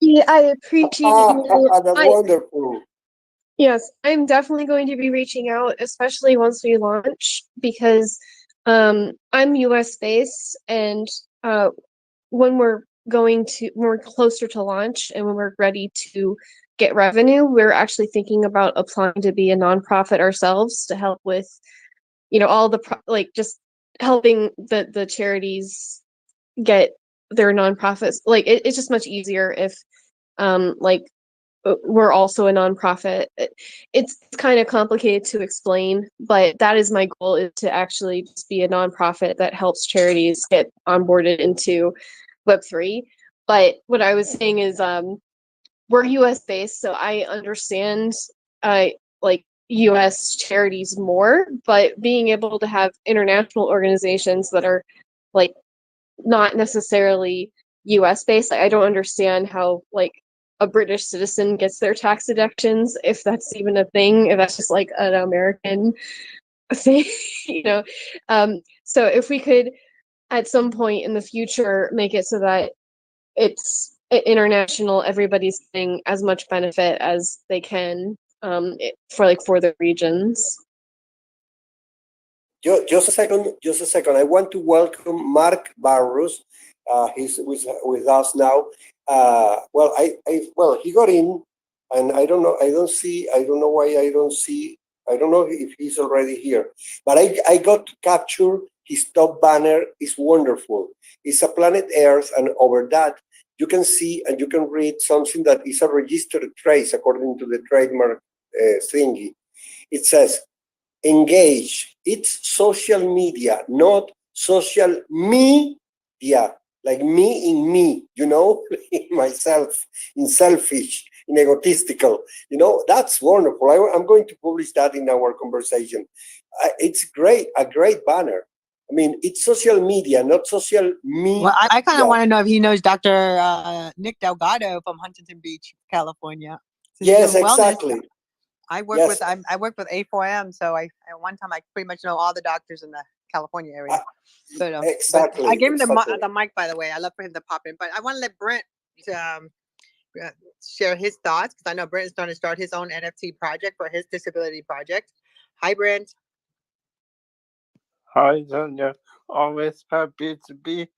Yeah, I appreciate you. That's wonderful. Yes, I'm definitely going to be reaching out, especially once we launch, because I'm US based, and when we're closer to launch and when we're ready to get revenue, we're actually thinking about applying to be a nonprofit ourselves to help with, all the just helping the charities get their nonprofits. Like it's just much easier if we're also a nonprofit. It's kind of complicated to explain, but that is my goal, is to actually just be a nonprofit that helps charities get onboarded into Web3. But what I was saying is we're US based, so I understand like US charities more, but being able to have international organizations that are like not necessarily US based, I don't understand how like a British citizen gets their tax deductions, if that's even a thing, if that's just like an American thing, So if we could at some point in the future make it so that it's international, everybody's getting as much benefit as they can for the regions. Just a second. Just a second. I want to welcome Mark Barros. He's with us now. Well, he got in, and I don't know. I don't know why I don't see. I don't know if he's already here. But I got to capture his top banner. It's wonderful. It's a planet Earth, and over that you can see and you can read something that is a registered trace according to the trademark thingy. It says, engage. It's social media, not social media, like me in me, in myself, in selfish, in egotistical. That's wonderful. I'm going to publish that in our conversation. It's great, a great banner. I mean, it's social media, not social media. Well, I kind of want to know if he knows Dr. Nick Delgado from Huntington Beach, California. Yes, exactly. I work with A4M, so I at one time I pretty much know all the doctors in the California area. Exactly. But I gave him the mic, by the way. I love for him to pop in, but I want to let Brent share his thoughts, because I know Brent is going to start his own NFT project for his disability project. Hi, Brent. Hi, Sonia. Always happy to be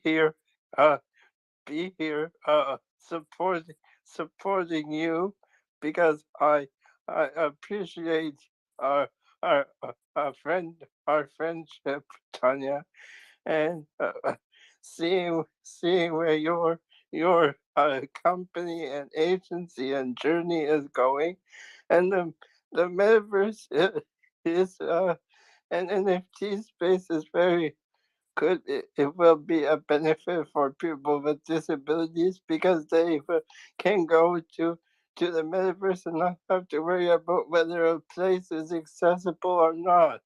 here. Supporting you, because I appreciate our friendship, Tanya, and seeing where your company and agency and journey is going, and the metaverse is an NFT space is very good. It will be a benefit for people with disabilities, because they can go to the metaverse and not have to worry about whether a place is accessible or not.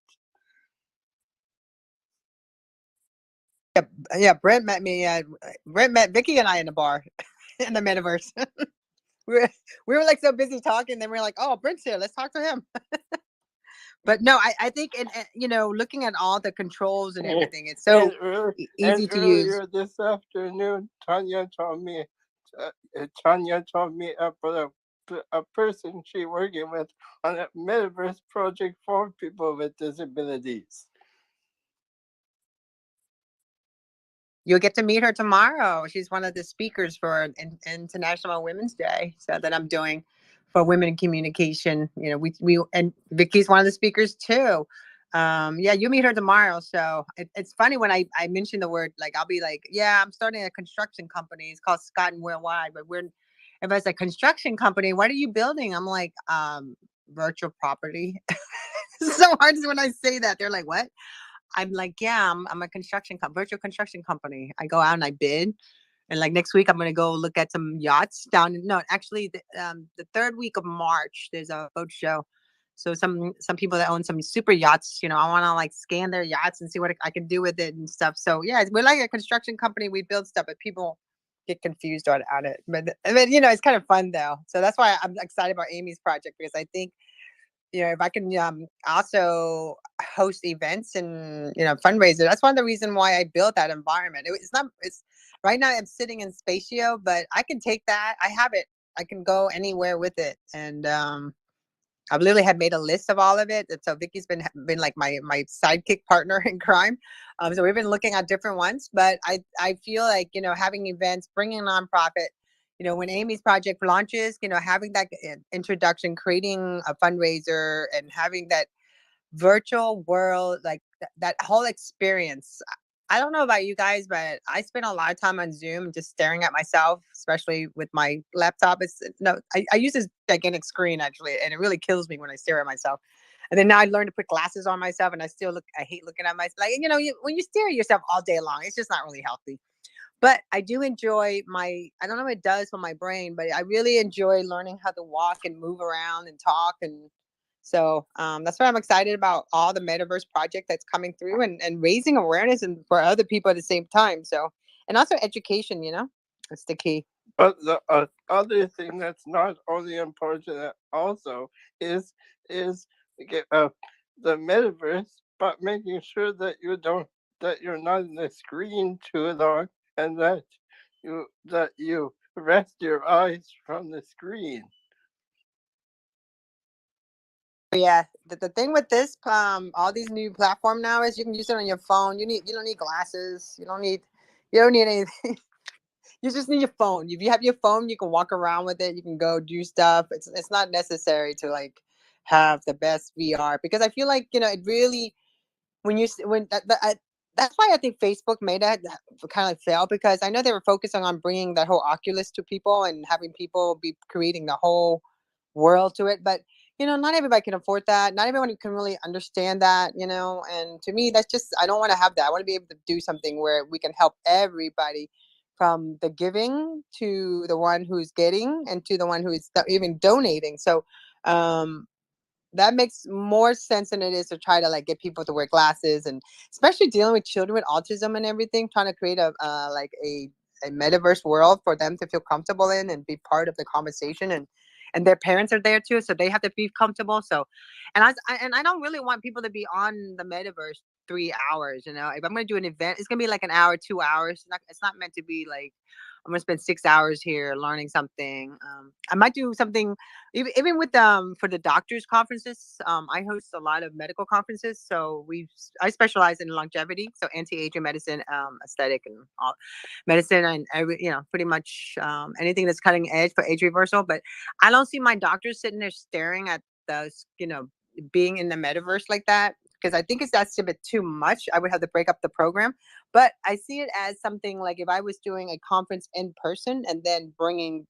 Yeah, Brent met me. Brent met Vicky and I in the bar in the metaverse. we were like so busy talking, then we were like, "Oh, Brent's here. Let's talk to him." But no, I think, and looking at all the controls and everything, it's so easy to use. Earlier this afternoon, Tanya told me about a person she working with on a metaverse project for people with disabilities. You'll get to meet her tomorrow. She's one of the speakers for International Women's Day, so that I'm doing for women in communication. We and Vicky's one of the speakers too. Yeah, you meet her tomorrow. So it's funny when I mention the word, like, I'll be like, yeah, I'm starting a construction company. It's called Scott and Worldwide, but if it's a construction company, what are you building? I'm like, virtual property. It's so hard when I say that. They're like, what? I'm like, yeah, I'm a virtual construction company. I go out and I bid, And like next week, I'm gonna go look at some yachts down. No, actually, the third week of March, there's a boat show. So some people that own some super yachts, I want to like scan their yachts and see what I can do with it and stuff. So yeah, we're like a construction company. We build stuff, but people get confused on it. But I mean, it's kind of fun though. So that's why I'm excited about Amy's project, because I think if I can also host events and fundraisers, that's one of the reasons why I built that environment. It's right now I'm sitting in Spatio, but I can take that. I have it. I can go anywhere with it, and I literally had made a list of all of it. And so Vicky's been like my sidekick partner in crime. So we've been looking at different ones, but I feel like, having events, bringing a nonprofit, when Amy's project launches, having that introduction, creating a fundraiser and having that virtual world, like that whole experience. I don't know about you guys, but I spend a lot of time on Zoom just staring at myself, especially with my laptop. I use this gigantic screen actually, and it really kills me when I stare at myself. And then now I learned to put glasses on myself, and I hate looking at myself. Like, when you stare at yourself all day long, it's just not really healthy. But I do enjoy I don't know what it does for my brain, but I really enjoy learning how to walk and move around and talk. And so that's why I'm excited about all the metaverse project that's coming through, and raising awareness and for other people at the same time. So, and also education, that's the key. But the other thing that's not only important also is the metaverse, but making sure that you're not in the screen too long, and that you rest your eyes from the screen. Yeah, the thing with this all these new platform now is you can use it on your phone. You don't need glasses. You don't need anything. You just need your phone. If you have your phone, you can walk around with it. You can go do stuff. It's not necessary to like have the best VR, because I feel like it really, that's why I think Facebook made that kind of fail, because I know they were focusing on bringing that whole Oculus to people and having people be creating the whole world to it, but not everybody can afford that. Not everyone can really understand that, and to me, that's just, I don't want to have that. I want to be able to do something where we can help everybody, from the giving to the one who's getting and to the one who is even donating. So that makes more sense than it is to try to like get people to wear glasses, and especially dealing with children with autism and everything, trying to create a like a metaverse world for them to feel comfortable in and be part of the conversation, and their parents are there too, so they have to be comfortable. So, and I don't really want people to be on the metaverse 3 hours. If I'm going to do an event, it's going to be like an hour, 2 hours. It's not meant to be like I'm going to spend 6 hours here learning something. I might do something even with for the doctors conferences. I host a lot of medical conferences, so I specialize in longevity, so anti-aging medicine, aesthetic, and all medicine, and pretty much anything that's cutting edge for age reversal. But I don't see my doctors sitting there staring at those, being in the metaverse like that, because I think that's a bit too much. I would have to break up the program. But I see it as something like if I was doing a conference in person and then bringing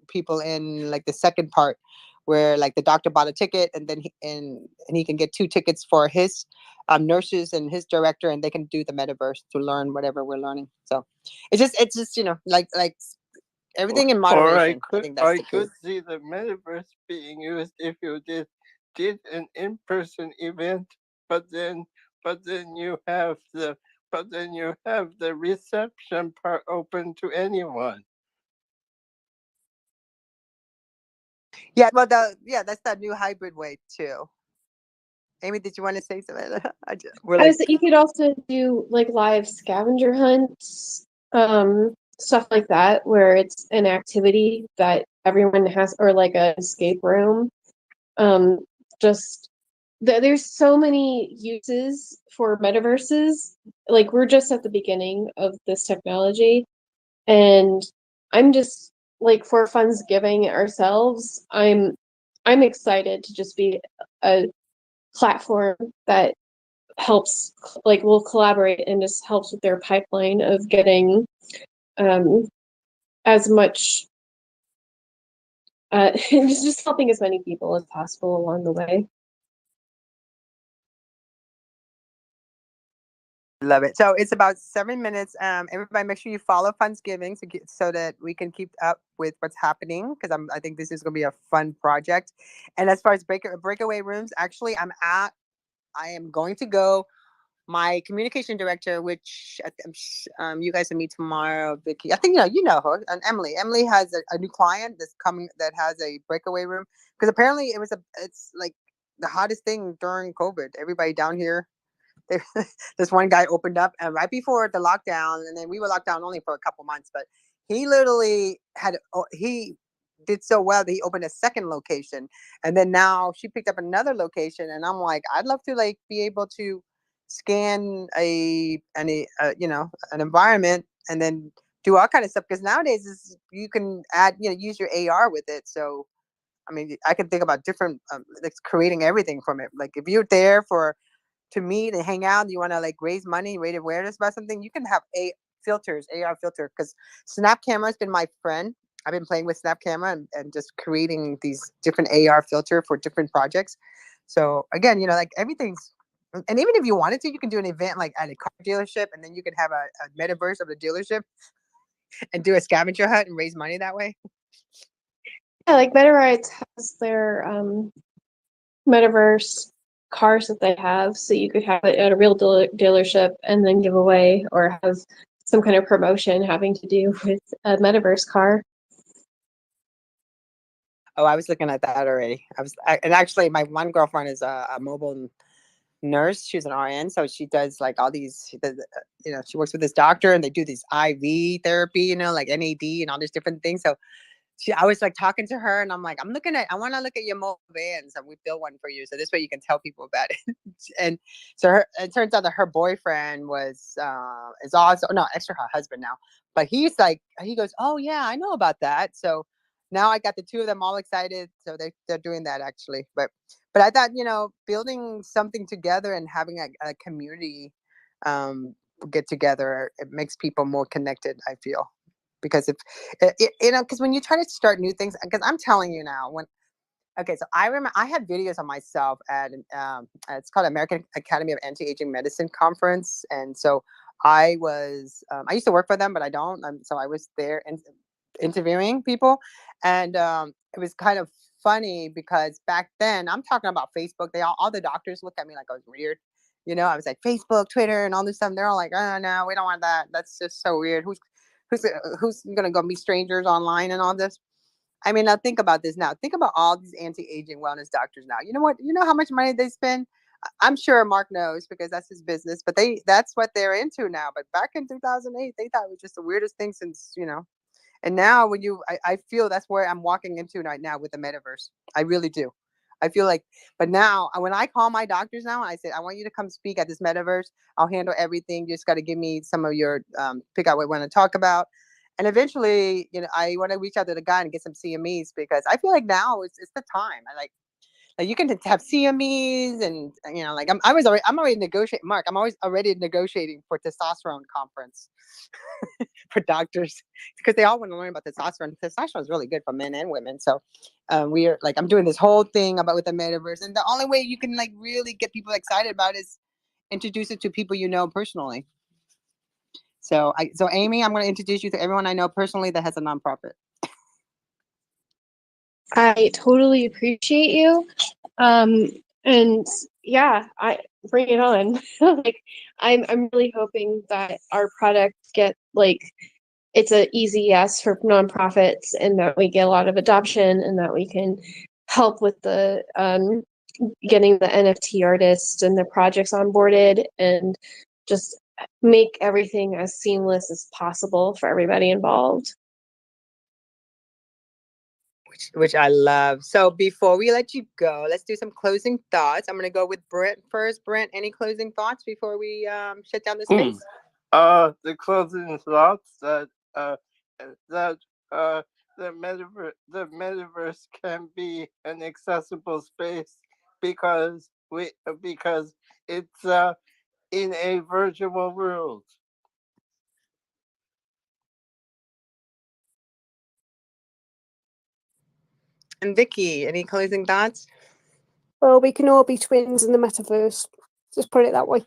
people in like the second part, where like the doctor bought a ticket, and then he can get 2 tickets for his nurses and his director, and they can do the metaverse to learn whatever we're learning. So it's just like everything in moderation. I think that's the key. Could see the metaverse being used if you did an in-person event, but then you have the reception part open to anyone. Yeah, well, that's that new hybrid way too. Amy, did you want to say something? You could also do like live scavenger hunts, stuff like that, where it's an activity that everyone has, or like an escape room. There's so many uses for metaverses. Like, we're just at the beginning of this technology, and I'm just like, for Fundsgiving ourselves, I'm excited to just be a platform that helps, like, will collaborate and just helps with their pipeline of getting as much just helping as many people as possible along the way. Love it. So it's about 7 minutes. Everybody, make sure you follow Fundsgiving so that we can keep up with what's happening, because I think this is going to be a fun project. And as far as breakaway rooms, actually, I am going to go. My communication director, which you guys will meet tomorrow, Vicky. I think you know her, and Emily. Emily has a new client that's coming that has a breakaway room, because apparently it's like the hottest thing during COVID. Everybody down here. This one guy opened up and right before the lockdown, and then we were locked down only for a couple months, but he literally he did so well that he opened a second location, and then now she picked up another location, and I'm like, I'd love to like be able to scan an environment and then do all kind of stuff, because nowadays you can use your AR with it. So I mean, I can think about different like creating everything from it. Like if you're there to meet and hang out, you want to like raise money, raise awareness about something, you can have AR filter, because Snap Camera has been my friend. I've been playing with Snap Camera and just creating these different AR filter for different projects. So again, like everything's, and even if you wanted to, you can do an event like at a car dealership, and then you can have a metaverse of the dealership and do a scavenger hunt and raise money that way. Yeah, like MetaRides has their metaverse cars that they have, so you could have it at a real dealership and then give away or have some kind of promotion having to do with a metaverse car. Oh, I was looking at that already. And actually, my one girlfriend is a mobile nurse. She's an RN, so she does like all these. She works with this doctor, and they do these IV therapy, like NAD and all these different things. So I was like talking to her, and I'm like, I want to look at your mobile vans, and we built one for you, so this way you can tell people about it. And so it turns out that her boyfriend is also extra her husband now, but he goes, oh yeah, I know about that. So now I got the two of them all excited, so they're doing that actually. But I thought, building something together and having a community get together, it makes people more connected, I feel. Because because when you try to start new things, because I'm telling you now, so I remember I had videos of myself at it's called American Academy of Anti-Aging Medicine conference, and so I used to work for them, but I don't. So I was there and interviewing people, and it was kind of funny because back then, I'm talking about Facebook. All the doctors looked at me like I was weird. I was like Facebook, Twitter, and all this stuff. And they're all like, "Oh no, we don't want that. That's just so weird. Who's gonna go meet strangers online and all this?" I mean, now think about this. Now think about all these anti-aging wellness doctors. Now, you know what? You know how much money they spend. I'm sure Mark knows because that's his business. But that's what they're into now. But back in 2008, they thought it was just the weirdest thing since. And now I feel that's where I'm walking into right now with the metaverse. I really do. I feel like, but now when I call my doctors now, I say, I want you to come speak at this metaverse. I'll handle everything. You just got to give me some of your, pick out what you want to talk about. And eventually, I want to reach out to the guy and get some CMEs, because I feel like now it's the time. Like you can have CMEs and like I'm already negotiating. Mark, I'm always already negotiating for testosterone conference for doctors, because they all want to learn about testosterone. Testosterone is really good for men and women. So we are like, I'm doing this whole thing about with the metaverse, and the only way you can like really get people excited about it is introduce it to people personally. So Amy, I'm going to introduce you to everyone I know personally that has a nonprofit. I totally appreciate you. And yeah, I bring it on. Like I'm really hoping that our product it's an easy yes for nonprofits, and that we get a lot of adoption, and that we can help with the getting the NFT artists and the projects onboarded, and just make everything as seamless as possible for everybody involved. Which I love. So before we let you go, let's do some closing thoughts. I'm going to go with Brent first. Brent, any closing thoughts before we shut down the space? The closing thoughts that the metaverse can be an accessible space because it's in a virtual world. And Vicky, any closing thoughts? Well, we can all be twins in the metaverse. Just put it that way.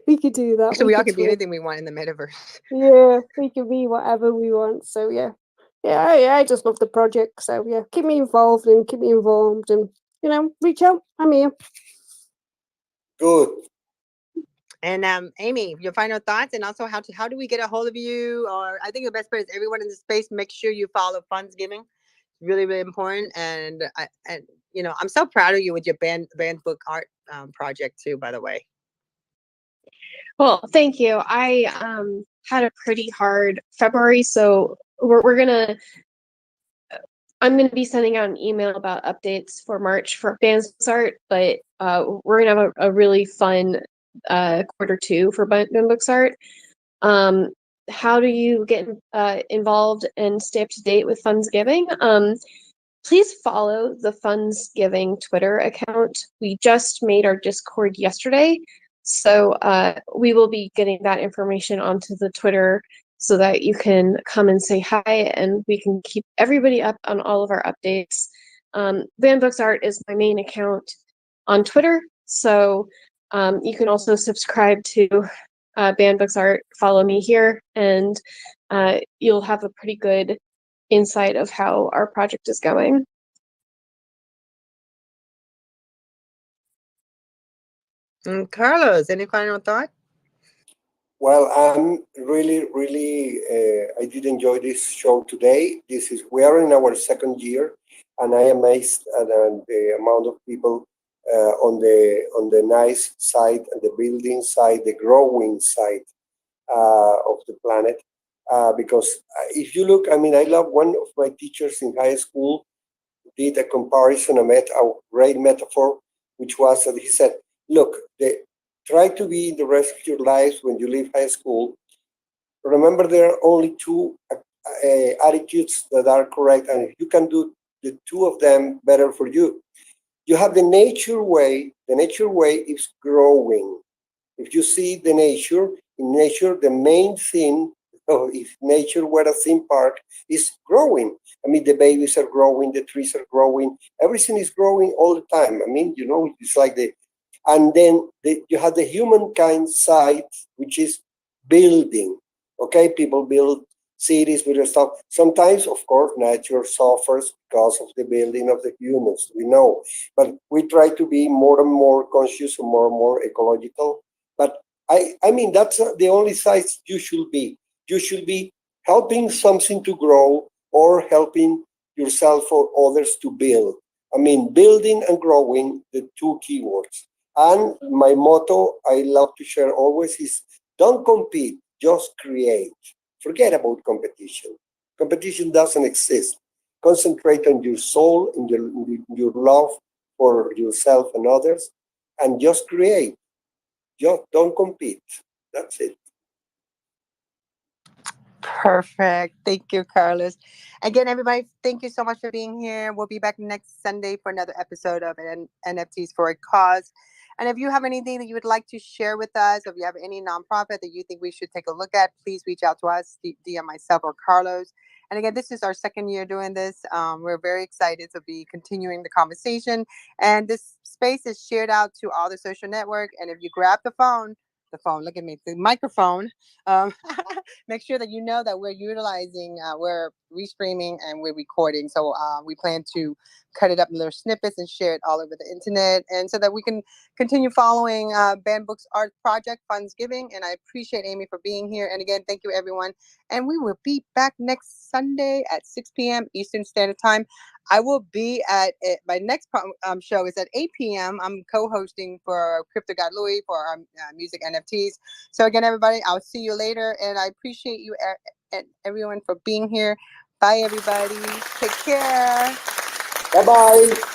We could do that. So we all could can be twin. anything we want in the metaverse. Yeah, we can be whatever we want. So yeah, I just love the project. So yeah, keep me involved and keep me informed, and reach out. I'm here. Good. And Amy, your final thoughts, and also how do we get a hold of you? Or I think the best part is everyone in the space, make sure you follow Fundsgiving. Really, really important. And I'm so proud of you with your band book art project too, by the way. Well, thank you. I had a pretty hard February, so I'm gonna be sending out an email about updates for March for Bands Art, but we're gonna have a really fun quarter two for Band Books Art. How do you get involved and stay up to date with Fundsgiving? Please follow the Fundsgiving Twitter account. We just made our Discord yesterday, so we will be getting that information onto the Twitter so that you can come and say hi, and we can keep everybody up on all of our updates. Band Books Art is my main account on Twitter, so you can also subscribe to Band Books Art, follow me here, and you'll have a pretty good insight of how our project is going. And Carlos, any final thought? Well, I'm really, I did enjoy this show today. We are in our second year, and I am amazed at the amount of people on the nice side, and the building side, the growing side of the planet. Because if you look, I mean, I love one of my teachers in high school did a comparison, a great metaphor, which was that he said, look, try to be in the rest of your lives when you leave high school. Remember, there are only two attitudes that are correct, and if you can do the two of them, better for you. You have the nature way. The nature way is growing. If you see the nature, in nature, the main thing, if nature were a theme park, is growing. I mean, the babies are growing, the trees are growing, everything is growing all the time. I mean, it's like and then you have the humankind side, which is building. Okay, people build cities, build stuff. Sometimes, of course, nature suffers because of the building of the humans. We know, but we try to be more and more conscious and more ecological. But I mean, that's the only side you should be. You should be helping something to grow or helping yourself or others to build. I mean, building and growing, the two keywords. And my motto I love to share always is don't compete, just create. Forget about competition. Competition doesn't exist. Concentrate on your soul, in your love for yourself and others, and just create. Just don't compete. That's it. Perfect. Thank you, Carlos. Again, everybody, thank you so much for being here. We'll be back next Sunday for another episode of NFTs for a Cause. And if you have anything that you would like to share with us, or if you have any nonprofit that you think we should take a look at, please reach out to us, DM myself or Carlos. And again, this is our second year doing this. We're very excited to be continuing the conversation. And this space is shared out to all the social network. And if you grab the look at me, the microphone, make sure that you know that we're utilizing, we're restreaming and we're recording. So we plan to cut it up in little snippets and share it all over the internet, and so that we can continue following Band Books Art Project Fundsgiving. And I appreciate Amy for being here. And again, thank you everyone. And we will be back next Sunday at 6 p.m. Eastern Standard Time. I will be at my next show is at 8 p.m. I'm co-hosting for Crypto God Louie for our music NFTs. So again, everybody, I'll see you later. And I appreciate you and everyone for being here. Bye, everybody. Take care. Bye-bye.